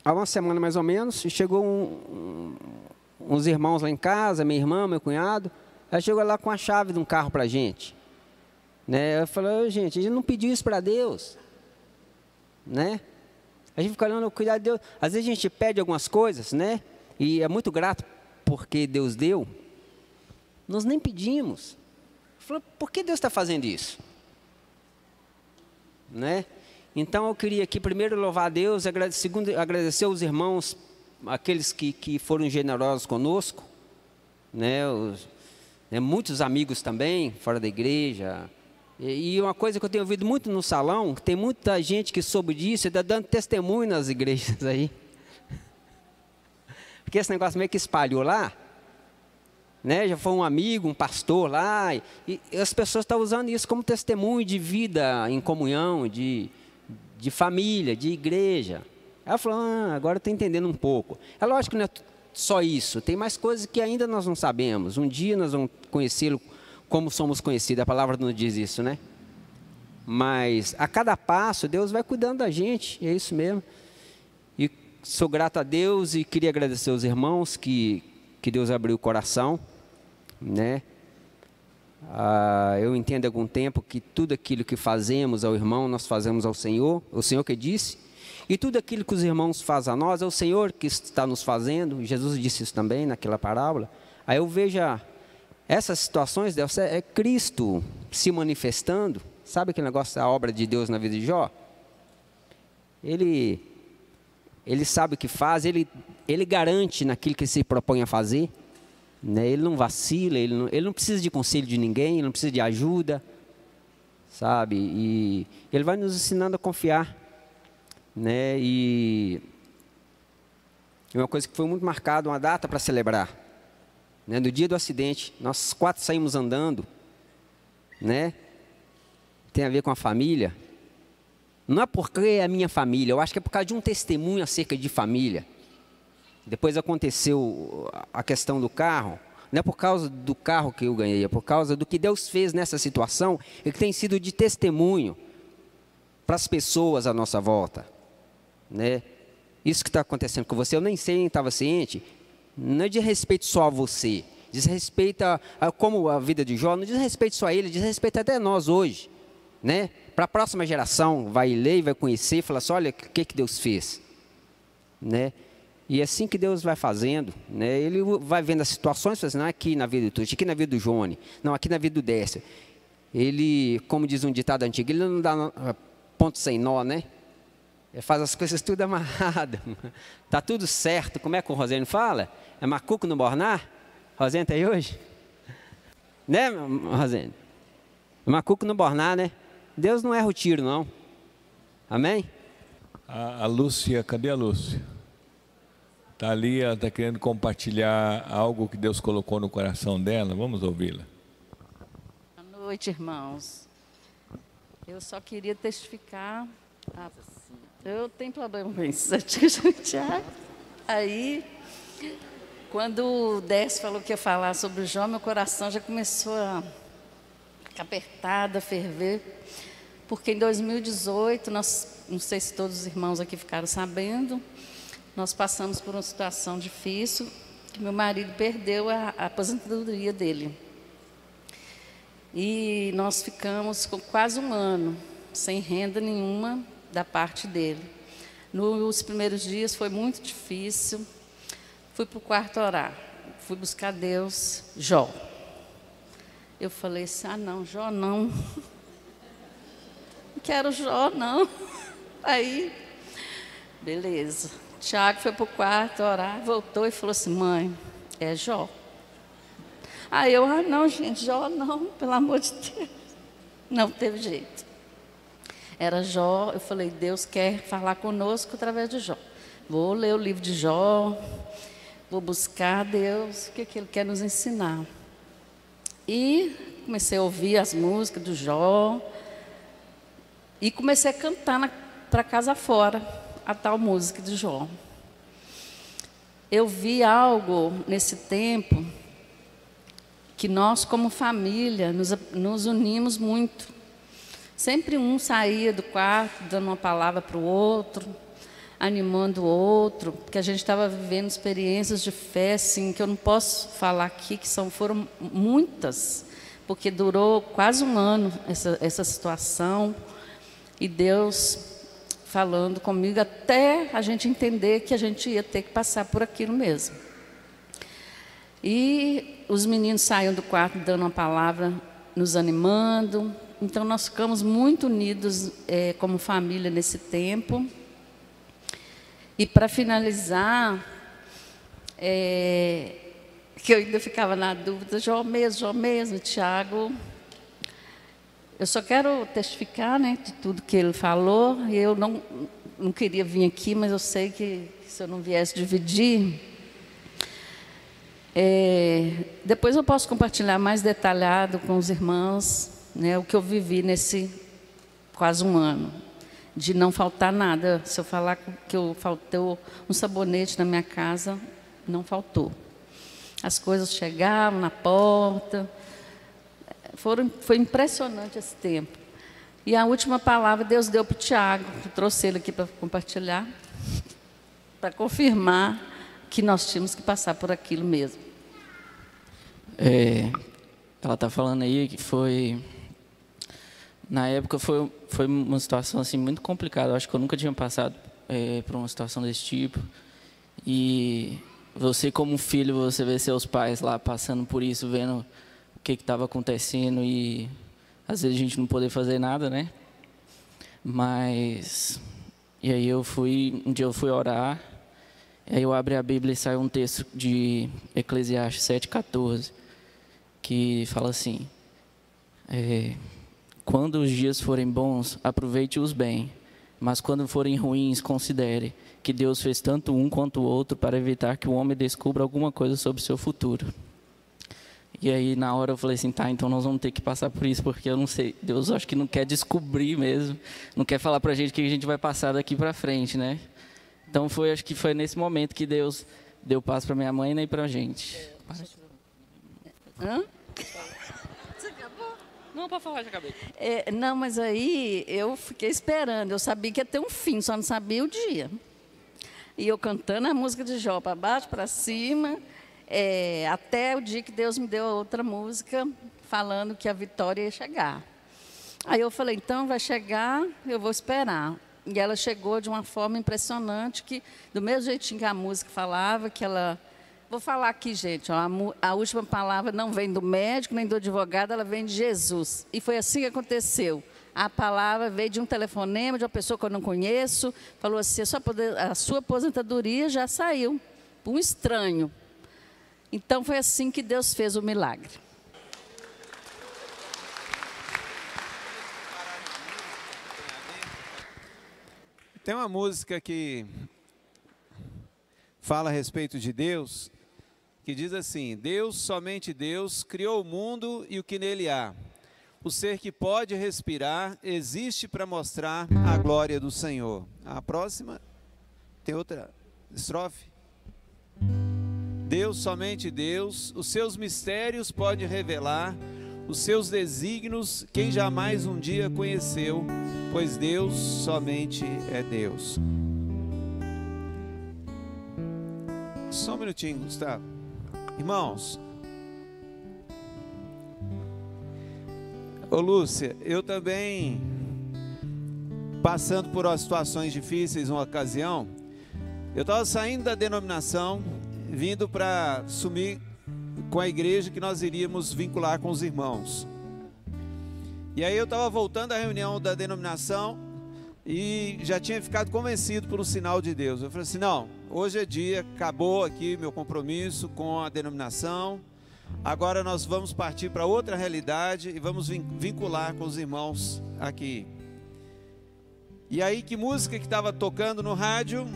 há uma semana mais ou menos, chegou uns irmãos lá em casa, minha irmã, meu cunhado, aí chegou lá com a chave de um carro para a gente, né, eu falei, gente, a gente não pediu isso para Deus, né, a gente fica olhando o cuidado de Deus, às vezes a gente pede algumas coisas, né, e é muito grato porque Deus deu, nós nem pedimos, falei, por que Deus está fazendo isso, né? Então eu queria aqui primeiro louvar a Deus, segundo agradecer aos irmãos, aqueles que foram generosos conosco, né? Muitos amigos também, fora da igreja. E uma coisa que eu tenho ouvido muito no salão, que tem muita gente que soube disso e está dando testemunho nas igrejas aí. Porque esse negócio meio que espalhou lá, né? Já foi um amigo, um pastor lá, e as pessoas estão usando isso como testemunho de vida em comunhão, de família, de igreja. Ela falou, agora eu estou entendendo um pouco. É lógico que não é só isso, tem mais coisas que ainda nós não sabemos. Um dia nós vamos conhecê-lo como somos conhecidos, a palavra não diz isso, né? Mas a cada passo Deus vai cuidando da gente, é isso mesmo. E sou grato a Deus e queria agradecer aos irmãos que Deus abriu o coração, né? Eu entendo há algum tempo que tudo aquilo que fazemos ao irmão, nós fazemos ao Senhor, o Senhor que disse, e tudo aquilo que os irmãos fazem a nós, é o Senhor que está nos fazendo, Jesus disse isso também naquela parábola. Aí eu vejo essas situações, é Cristo se manifestando, sabe aquele negócio da obra de Deus na vida de Jó? Ele sabe o que faz, ele garante naquilo que se propõe a fazer, né? Ele não vacila, ele não precisa de conselho de ninguém, ele não precisa de ajuda, sabe? E ele vai nos ensinando a confiar, né? E uma coisa que foi muito marcada, uma data para celebrar, né? No dia do acidente, nós 4 saímos andando, né? Tem a ver com a família. Não é porque é a minha família, eu acho que é por causa de um testemunho acerca de família. Depois aconteceu a questão do carro, não é por causa do carro que eu ganhei, é por causa do que Deus fez nessa situação e que tem sido de testemunho para as pessoas à nossa volta, né? Isso que está acontecendo com você, eu nem sei, nem estava ciente, não é de respeito só a você, diz respeito como a vida de Jó, não diz respeito só a ele, diz respeito até a nós hoje, né? Para a próxima geração vai ler e vai conhecer e falar assim, olha o que Deus fez, né? E é assim que Deus vai fazendo, né? Ele vai vendo as situações, fala assim, não é aqui na vida do Tuti, aqui na vida do Johnny, não, aqui na vida do Décio. Ele, como diz um ditado antigo, ele não dá ponto sem nó, né? Ele faz as coisas tudo amarrado. Tá tudo certo. Como é que o Rosênio fala? É macuco no bornar? Rosênio está aí hoje? Né, Rosênio? Macuco no bornar, né? Deus não erra o tiro, não. Amém? A Lúcia, cadê a Lúcia? Está ali, ela está querendo compartilhar algo que Deus colocou no coração dela. Vamos ouvi-la. Boa noite, irmãos. Eu só queria testificar. Eu tenho problema com isso. Aí, quando o Décio falou que ia falar sobre o Jó, meu coração já começou a ficar apertado, a ferver. Porque em 2018, nós, não sei se todos os irmãos aqui ficaram sabendo, nós passamos por uma situação difícil, que meu marido perdeu a aposentadoria dele. E nós ficamos com quase um ano, sem renda nenhuma da parte dele. Nos primeiros dias foi muito difícil. Fui para o quarto orar, fui buscar Deus, Jó. Eu falei assim, não, Jó não. Não quero Jó, não. Aí, beleza. Tiago foi para o quarto orar, voltou e falou assim, mãe, é Jó. Aí eu, não, gente, Jó não, pelo amor de Deus. Não teve jeito. Era Jó, eu falei, Deus quer falar conosco através de Jó. Vou ler o livro de Jó, vou buscar Deus, o que Ele quer nos ensinar. E comecei a ouvir as músicas do Jó e comecei a cantar para casa fora a tal música de Jó. Eu vi algo nesse tempo que nós, como família, nos unimos muito. Sempre um saía do quarto, dando uma palavra para o outro, animando o outro, porque a gente estava vivendo experiências de fé, assim, que eu não posso falar aqui, que foram muitas, porque durou quase um ano essa situação, e Deus falando comigo até a gente entender que a gente ia ter que passar por aquilo mesmo. E os meninos saíam do quarto dando uma palavra, nos animando. Então nós ficamos muito unidos como família nesse tempo. E para finalizar, que eu ainda ficava na dúvida, João mesmo, Tiago. Eu só quero testificar, né, de tudo que ele falou. E eu não queria vir aqui, mas eu sei que se eu não viesse dividir, depois eu posso compartilhar mais detalhado com os irmãos, né, o que eu vivi nesse quase um ano, de não faltar nada. Se eu falar que faltou um sabonete na minha casa, não faltou. As coisas chegavam na porta. Foi impressionante esse tempo. E a última palavra Deus deu para o Tiago, que trouxe ele aqui para compartilhar, para confirmar que nós tínhamos que passar por aquilo mesmo. Ela está falando aí que na época foi uma situação assim muito complicada. Eu acho que eu nunca tinha passado por uma situação desse tipo. E você, como filho, você vê seus pais lá passando por isso, vendo o que estava acontecendo, e às vezes a gente não poder fazer nada, né? E aí um dia eu fui orar, e aí eu abri a Bíblia e saiu um texto de Eclesiastes 7,14, que fala assim: quando os dias forem bons, aproveite-os bem, mas quando forem ruins, considere que Deus fez tanto um quanto o outro para evitar que o homem descubra alguma coisa sobre o seu futuro. E aí, na hora, eu falei assim, tá, então nós vamos ter que passar por isso, porque eu não sei, Deus acho que não quer descobrir mesmo, não quer falar pra gente o que a gente vai passar daqui pra frente, né? Então, acho que foi nesse momento que Deus deu paz pra minha mãe, né, e pra gente. Hã? Você acabou? Não, pode falar, já acabei. Não, mas aí eu fiquei esperando, eu sabia que ia ter um fim, só não sabia o dia. E eu cantando a música de Jó, para baixo, para cima, até o dia que Deus me deu outra música, falando que a vitória ia chegar. Aí eu falei, então vai chegar, eu vou esperar. E ela chegou de uma forma impressionante, que do mesmo jeitinho que a música falava, que ela... Vou falar aqui, gente, ó, a última palavra não vem do médico, nem do advogado, ela vem de Jesus. E foi assim que aconteceu. A palavra veio de um telefonema, de uma pessoa que eu não conheço, falou assim, a sua aposentadoria já saiu, um estranho. Então, foi assim que Deus fez o milagre. Tem uma música que fala a respeito de Deus, que diz assim: Deus, somente Deus, criou o mundo e o que nele há. O ser que pode respirar existe para mostrar a glória do Senhor. A próxima, tem outra estrofe. Deus, somente Deus, os seus mistérios pode revelar, os seus desígnios quem jamais um dia conheceu, pois Deus somente é Deus. Só um minutinho, Gustavo. Irmãos, ô Lúcia, eu também, passando por situações difíceis, uma ocasião, eu estava saindo da denominação, vindo para assumir com a igreja que nós iríamos vincular com os irmãos. E aí eu estava voltando à reunião da denominação e já tinha ficado convencido por um sinal de Deus. Eu falei assim, não, hoje é dia, acabou aqui meu compromisso com a denominação, agora nós vamos partir para outra realidade e vamos vincular com os irmãos aqui. E aí, que música que estava tocando no rádio?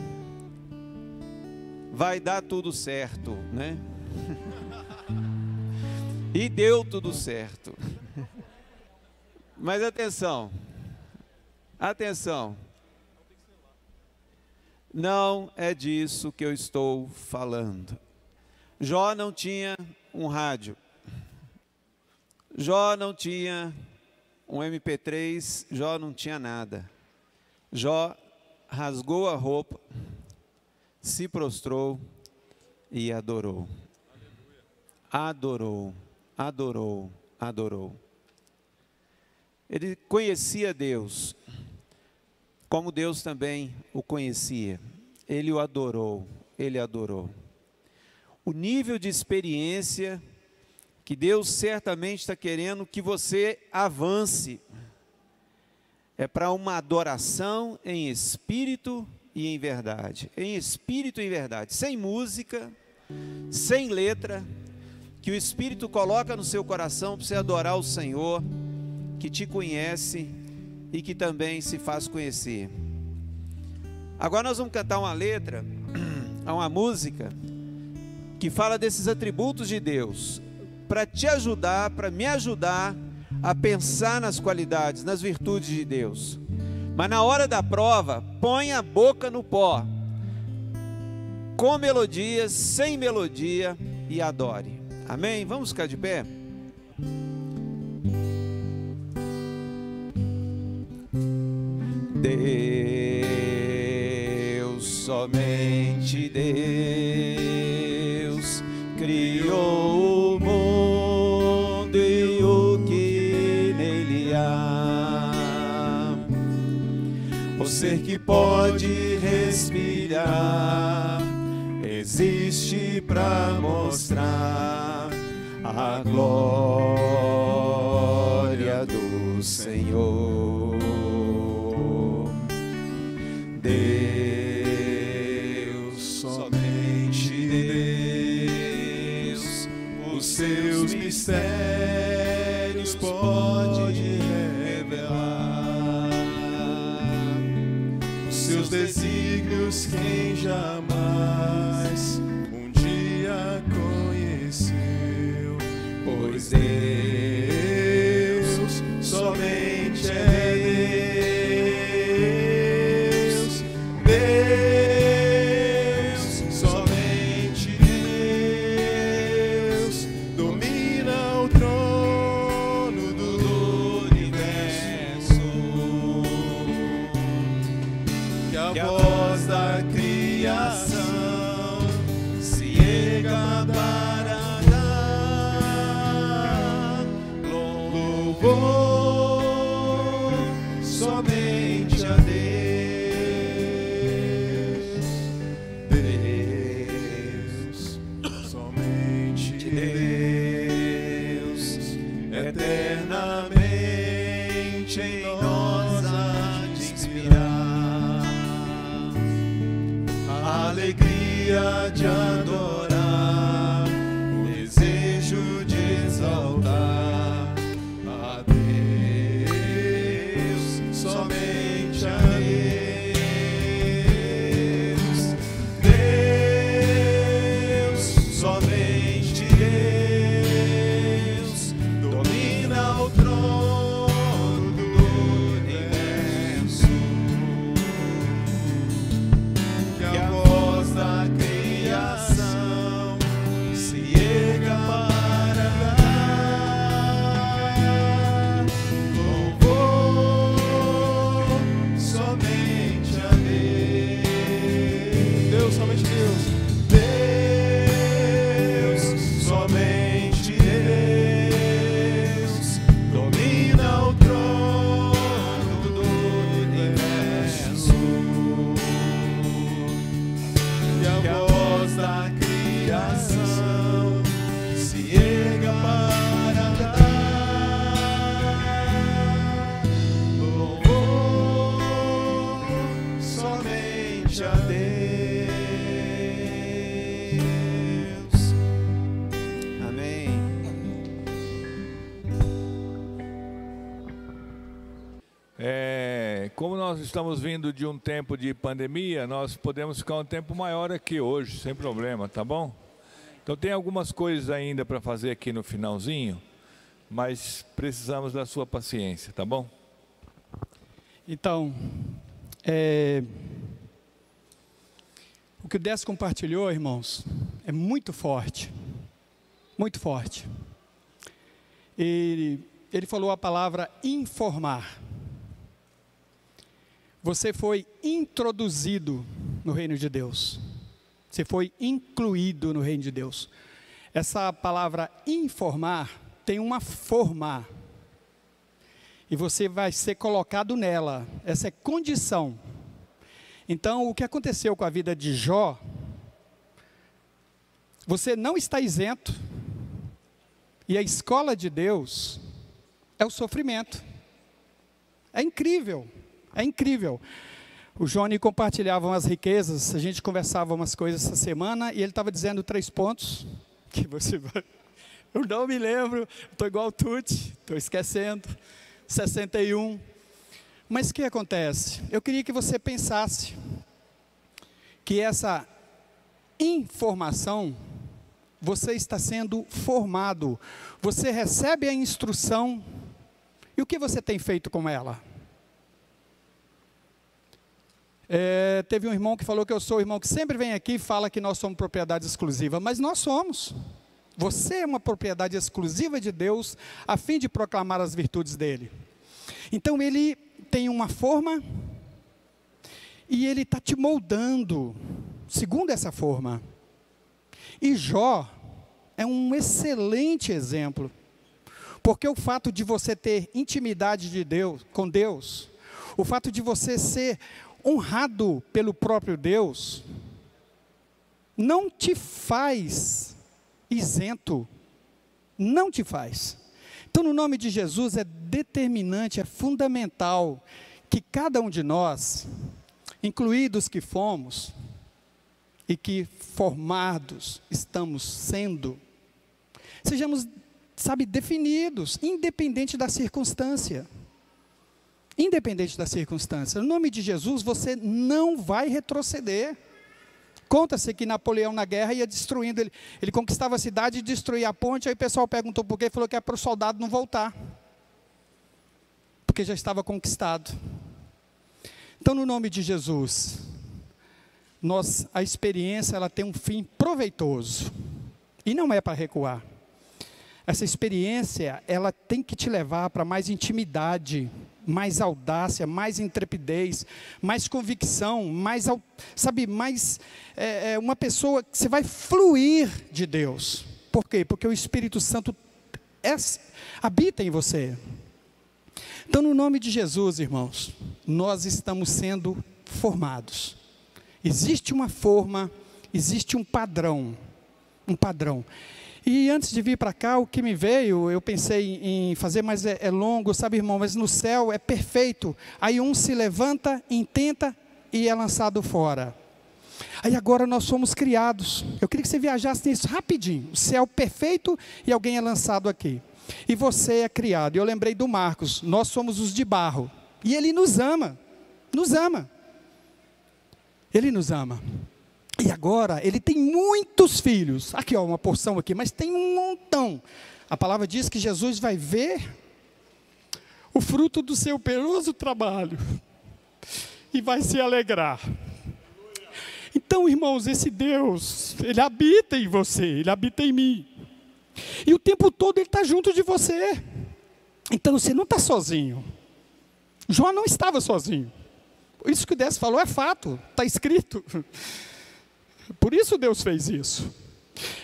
Vai dar tudo certo, né? E deu tudo certo. Mas atenção, atenção. Não é disso que eu estou falando. Jó não tinha um rádio. Jó não tinha um MP3, Jó não tinha nada. Jó rasgou a roupa, se prostrou e adorou. Adorou, adorou, adorou. Ele conhecia Deus, como Deus também o conhecia. Ele o adorou, ele adorou. O nível de experiência que Deus certamente está querendo que você avance é para uma adoração em espírito e em verdade. Em espírito e em verdade, sem música, sem letra, que o Espírito coloca no seu coração para você adorar o Senhor, que te conhece e que também se faz conhecer. Agora nós vamos cantar uma letra, uma música, que fala desses atributos de Deus, para te ajudar, para me ajudar a pensar nas qualidades, nas virtudes de Deus. Mas na hora da prova, põe a boca no pó, com melodia, sem melodia, e adore. Amém? Vamos ficar de pé? Deus, somente Deus, criou o mundo e o que nele há. O ser que pode respirar existe para mostrar a glória do Senhor. Deus, somente Deus, os seus mistérios pode revelar. Os seus desígnios quem jamais um dia conheceu, pois Deus somente é somente a Deus, Deus, somente Deus, eternamente em nós há de inspirar a alegria de adorar, o desejo de exaltar. Somente a Deus, Deus, somente Deus, domina o trono do universo, que a voz da criação se erga para dar louvor. Somente a Deus, Deus, somente Deus, Deus, somente Deus, domina o trono do universo, e a voz da criação se erga para dar louvor. Somente a Deus. Amém. Como nós estamos vindo de um tempo de pandemia, nós podemos ficar um tempo maior aqui hoje, sem problema, tá bom? Então tem algumas coisas ainda para fazer aqui no finalzinho, mas precisamos da sua paciência, tá bom? Então, o que o Décio compartilhou, irmãos, é muito forte. Muito forte. ele falou a palavra informar. Você foi introduzido no reino de Deus. Você foi incluído no reino de Deus. Essa palavra informar tem uma formar. E você vai ser colocado nela. Essa é condição. Então, o que aconteceu com a vida de Jó, você não está isento. E a escola de Deus é o sofrimento. É incrível, é incrível. O Johnny compartilhava umas riquezas, a gente conversava umas coisas essa semana, e ele estava dizendo 3 pontos, que você vai... Eu não me lembro, estou igual o Tuti, estou esquecendo, 61. Mas o que acontece? Eu queria que você pensasse que essa informação, você está sendo formado, você recebe a instrução, e o que você tem feito com ela? Teve um irmão que falou que eu sou o irmão que sempre vem aqui e fala que nós somos propriedade exclusiva, mas nós somos. Você é uma propriedade exclusiva de Deus, a fim de proclamar as virtudes dele. Então ele tem uma forma, e ele está te moldando, segundo essa forma. E Jó é um excelente exemplo, porque o fato de você ter intimidade de Deus, com Deus, o fato de você ser honrado pelo próprio Deus, não te faz isento, não te faz. Então, no nome de Jesus, é determinante, é fundamental, que cada um de nós, incluídos que fomos, e que formados estamos sendo, sejamos, definidos, independente da circunstância. Independente da circunstância. No nome de Jesus, você não vai retroceder. Conta-se que Napoleão na guerra ia destruindo, ele conquistava a cidade e destruía a ponte, aí o pessoal perguntou por quê, falou que é para o soldado não voltar, porque já estava conquistado. Então, no nome de Jesus, a experiência ela tem um fim proveitoso, e não é para recuar. Essa experiência, ela tem que te levar para mais intimidade, mais audácia, mais intrepidez, mais convicção, mais uma pessoa que você vai fluir de Deus. Por quê? Porque o Espírito Santo habita em você. Então, no nome de Jesus, irmãos, nós estamos sendo formados. Existe uma forma, existe um padrão. E antes de vir para cá, o que me veio, eu pensei em fazer, mas é longo, sabe, irmão, mas no céu é perfeito. Aí um se levanta, intenta e é lançado fora. Aí agora nós somos criados. Eu queria que você viajasse nisso rapidinho. O céu perfeito e alguém é lançado aqui. E você é criado. Eu lembrei do Marcos, nós somos os de barro. E ele nos ama. Ele nos ama. E agora, ele tem muitos filhos. Aqui, uma porção aqui, mas tem um montão. A palavra diz que Jesus vai ver o fruto do seu penoso trabalho e vai se alegrar. Então, irmãos, esse Deus, ele habita em você, ele habita em mim. E o tempo todo ele está junto de você. Então, você não está sozinho. Jó não estava sozinho. Isso que o Décio falou é fato, está escrito. Por isso Deus fez isso.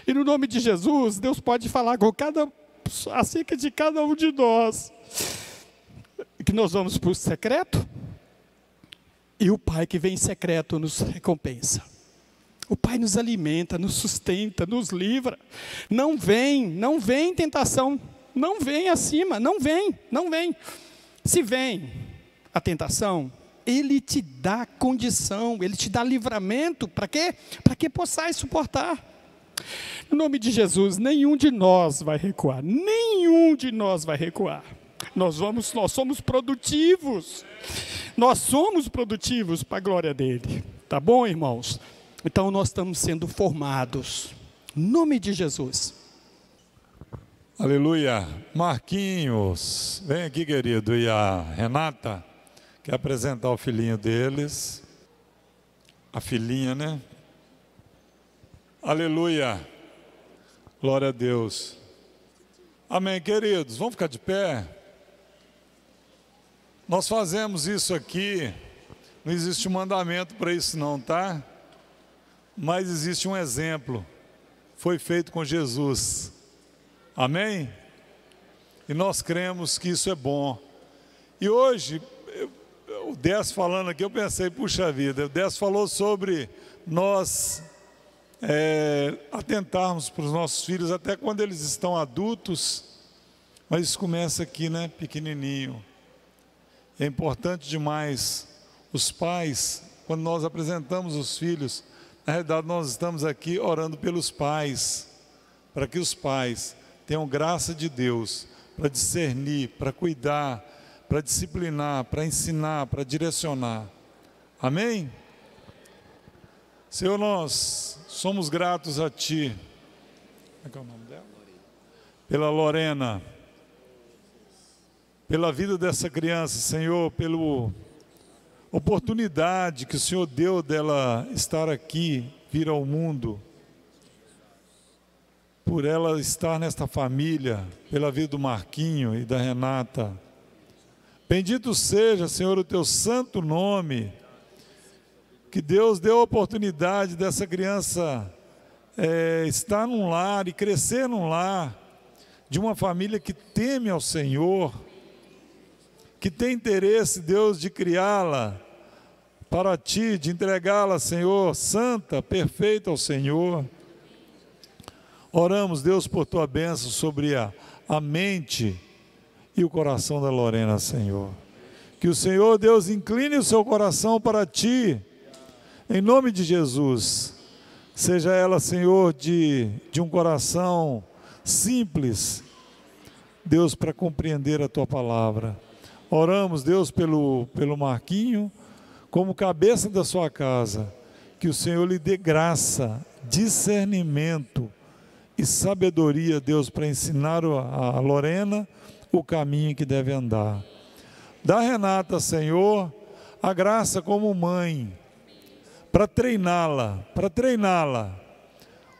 E no nome de Jesus, Deus pode falar acerca de cada um de nós. Que nós vamos para o secreto. E o Pai que vem em secreto nos recompensa. O Pai nos alimenta, nos sustenta, nos livra. Não vem tentação. Não vem acima, não vem. Se vem a tentação, Ele te dá condição, Ele te dá livramento, para quê? Para que possais suportar. No nome de Jesus, nenhum de nós vai recuar, Nós somos produtivos, para a glória dEle, tá bom, irmãos? Então nós estamos sendo formados, em nome de Jesus. Aleluia. Marquinhos, vem aqui, querido, e a Renata quer apresentar o filhinho deles. A filhinha, né? Aleluia. Glória a Deus. Amém, queridos? Vamos ficar de pé? Nós fazemos isso aqui, não existe mandamento para isso não, tá? Mas existe um exemplo, foi feito com Jesus. Amém? E nós cremos que isso é bom. E hoje, o Décio falando aqui, eu pensei, puxa vida, o Décio falou sobre nós atentarmos para os nossos filhos, até quando eles estão adultos, mas isso começa aqui, né, pequenininho. É importante demais, os pais, quando nós apresentamos os filhos, na realidade nós estamos aqui orando pelos pais, para que os pais tenham graça de Deus, para discernir, para cuidar, para disciplinar, para ensinar, para direcionar. Amém? Senhor, nós somos gratos a Ti. Como é que é o nome dela? Pela Lorena, pela vida dessa criança, Senhor, pela oportunidade que o Senhor deu dela estar aqui, vir ao mundo, por ela estar nesta família, pela vida do Marquinho e da Renata. Bendito seja, Senhor, o Teu santo nome, que Deus deu a oportunidade dessa criança estar num lar e crescer num lar, de uma família que teme ao Senhor, que tem interesse, Deus, de criá-la para Ti, de entregá-la, Senhor, santa, perfeita ao Senhor. Oramos, Deus, por Tua bênção sobre a mente e o coração da Lorena, Senhor. Que o Senhor, Deus, incline o seu coração para Ti, em nome de Jesus. Seja ela, Senhor, de um coração simples, Deus, para compreender a Tua palavra. Oramos, Deus, pelo Marquinho, como cabeça da sua casa, que o Senhor lhe dê graça, discernimento e sabedoria, Deus, para ensinar a Lorena o caminho que deve andar. Dá a Renata, Senhor, a graça como mãe, para treiná-la,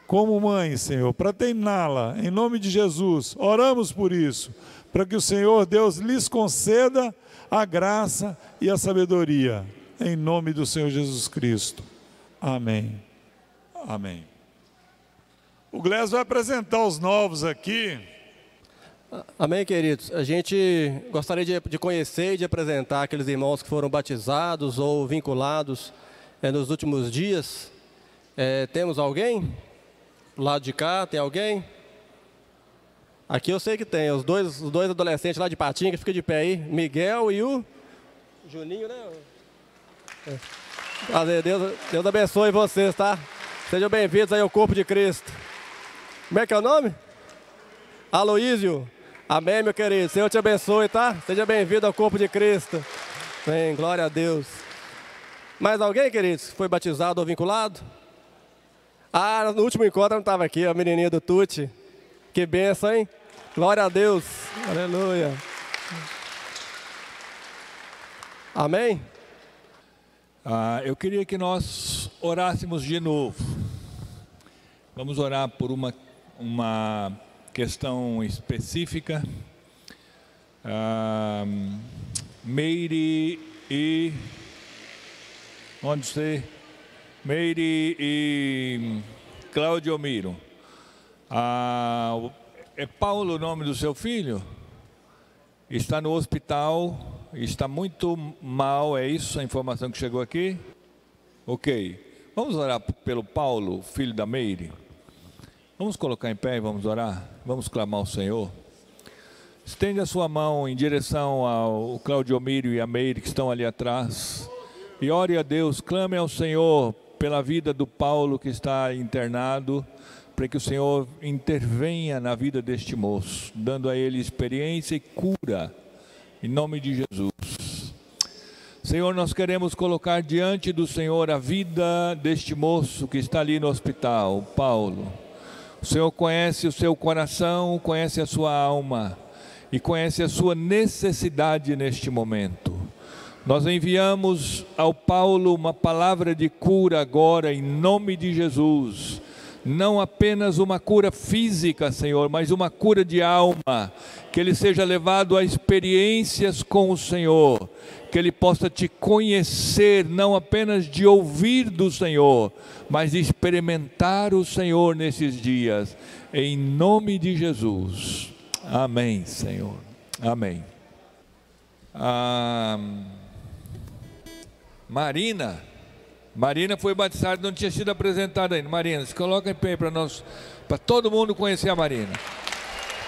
como mãe, Senhor, para treiná-la, em nome de Jesus. Oramos por isso, para que o Senhor, Deus, lhes conceda a graça e a sabedoria, em nome do Senhor Jesus Cristo. Amém. Amém. O Glés vai apresentar os novos aqui. Amém, queridos. A gente gostaria de conhecer e de apresentar aqueles irmãos que foram batizados ou vinculados nos últimos dias. Temos alguém? Do lado de cá, tem alguém? Aqui eu sei que tem, os dois adolescentes lá de Patinga, que fica de pé aí, Miguel e o Juninho, né? Deus abençoe vocês, tá? Sejam bem-vindos aí ao corpo de Cristo. Como é que é o nome? Aloísio. Amém, meu querido. Senhor te abençoe, tá? Seja bem-vindo ao corpo de Cristo. Amém, glória a Deus. Mais alguém, queridos, foi batizado ou vinculado? Ah, no último encontro não estava aqui, a menininha do Tuti. Que benção, hein? Glória a Deus. Aleluia. Amém? Eu queria que nós orássemos de novo. Vamos orar por uma questão específica. Meire e... Onde você? Meire e Cláudio Miro. É Paulo o nome do seu filho? Está no hospital, está muito mal, é isso a informação que chegou aqui? Ok. Vamos orar pelo Paulo, filho da Meire? Vamos colocar em pé e vamos orar? Vamos clamar ao Senhor? Estende a sua mão em direção ao Cláudio Miro e a Meire que estão ali atrás. E ore a Deus, clame ao Senhor pela vida do Paulo que está internado, para que o Senhor intervenha na vida deste moço, dando a ele experiência e cura, em nome de Jesus. Senhor, nós queremos colocar diante do Senhor a vida deste moço que está ali no hospital, Paulo. O Senhor conhece o seu coração, conhece a sua alma e conhece a sua necessidade neste momento. Nós enviamos ao Paulo uma palavra de cura agora, em nome de Jesus. não apenas uma cura física, Senhor, mas uma cura de alma, que ele seja levado a experiências com o Senhor, que ele possa te conhecer, não apenas de ouvir do Senhor, mas de experimentar o Senhor nesses dias, em nome de Jesus. Amém, Senhor. Amém. Marina foi batizada, não tinha sido apresentada ainda. Marina, se coloca em pé para nós, para todo mundo conhecer a Marina.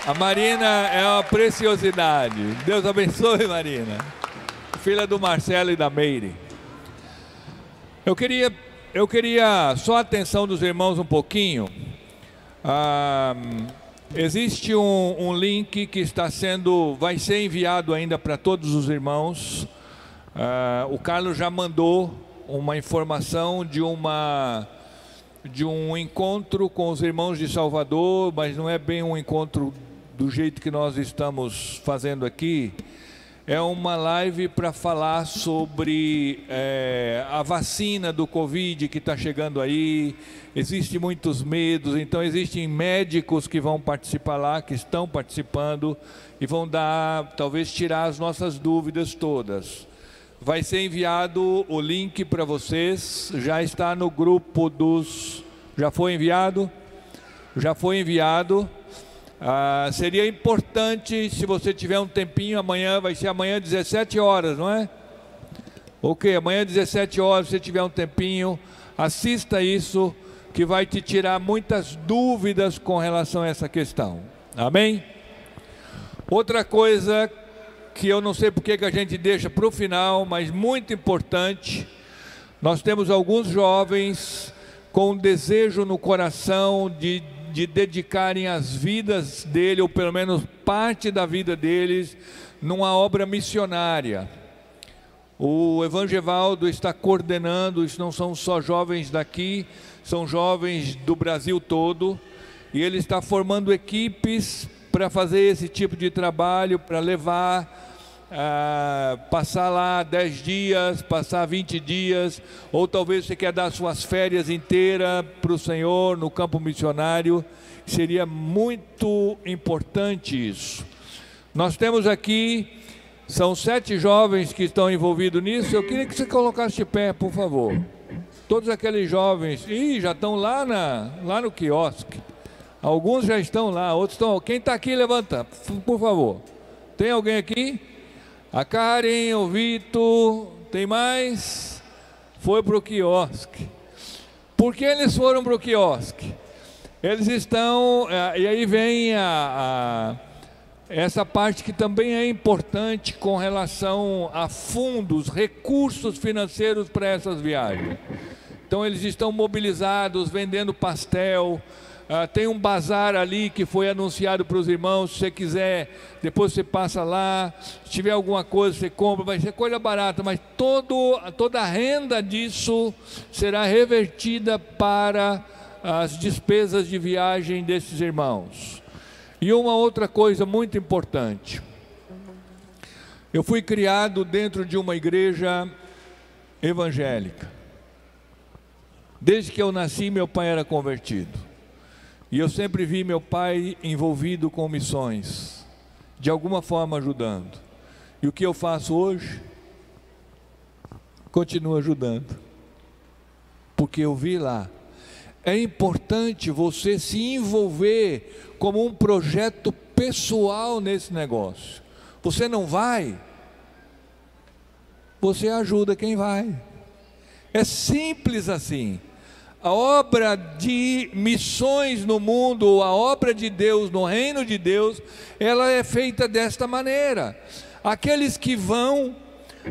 A Marina é uma preciosidade. Deus abençoe, Marina. Filha do Marcelo e da Meire. Eu queria só a atenção dos irmãos um pouquinho. Existe um link que vai ser enviado ainda para todos os irmãos. O Carlos já mandou uma informação de um encontro com os irmãos de Salvador, mas não é bem um encontro do jeito que nós estamos fazendo aqui. É uma live para falar sobre a vacina do Covid que está chegando aí. Existem muitos medos, então existem médicos que vão participar lá, que estão participando e vão talvez tirar as nossas dúvidas todas. Vai ser enviado o link para vocês, já está no grupo Já foi enviado? Já foi enviado. Seria importante, se você tiver um tempinho, vai ser amanhã 17 horas, não é? Ok, amanhã 17 horas, se você tiver um tempinho, assista isso, que vai te tirar muitas dúvidas com relação a essa questão. Amém? Outra coisa que eu não sei porque que a gente deixa para o final, mas muito importante, nós temos alguns jovens com um desejo no coração de dedicarem as vidas dele, ou pelo menos parte da vida deles, numa obra missionária. O Evangevaldo está coordenando, isso não são só jovens daqui, são jovens do Brasil todo, e ele está formando equipes para fazer esse tipo de trabalho, para levar, passar lá 10 dias, passar 20 dias, ou talvez você quer dar suas férias inteiras para o Senhor no campo missionário. Seria muito importante isso. Nós temos aqui, são 7 jovens que estão envolvidos nisso. Eu queria que você colocasse de pé, por favor. Todos aqueles jovens, já estão lá no quiosque. Alguns já estão lá, outros estão. Quem está aqui, levanta, por favor. Tem alguém aqui? A Karen, o Vitor, tem mais? Foi para o quiosque. Por que eles foram para o quiosque? Eles estão, e aí vem essa parte que também é importante com relação a fundos, recursos financeiros para essas viagens. Então eles estão mobilizados, vendendo pastel. Tem um bazar ali que foi anunciado para os irmãos. Se você quiser, depois você passa lá. Se tiver alguma coisa, você compra. Vai ser coisa barata, mas toda a renda disso será revertida para as despesas de viagem desses irmãos. E uma outra coisa muito importante. Eu fui criado dentro de uma igreja evangélica. Desde que eu nasci, meu pai era convertido. E eu sempre vi meu pai envolvido com missões, de alguma forma ajudando. E o que eu faço hoje? Continuo ajudando. Porque eu vi lá. É importante você se envolver como um projeto pessoal nesse negócio. Você não vai, você ajuda quem vai. É simples assim. A obra de missões no mundo, a obra de Deus, no reino de Deus, ela é feita desta maneira. Aqueles que vão,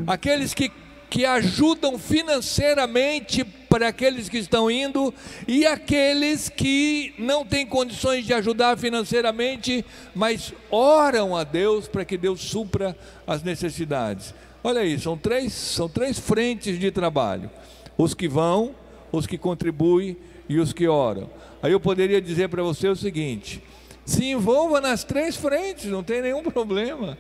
aqueles que ajudam financeiramente para aqueles que estão indo, e aqueles que não têm condições de ajudar financeiramente, mas oram a Deus para que Deus supra as necessidades. Olha aí, são três frentes de trabalho: os que vão, os que contribuem e os que oram. Aí eu poderia dizer para você o seguinte: se envolva nas 3 frentes, não tem nenhum problema.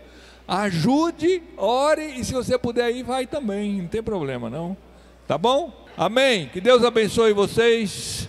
Ajude, ore, e se você puder ir, vai também, não tem problema não. Tá bom? Amém? Que Deus abençoe vocês.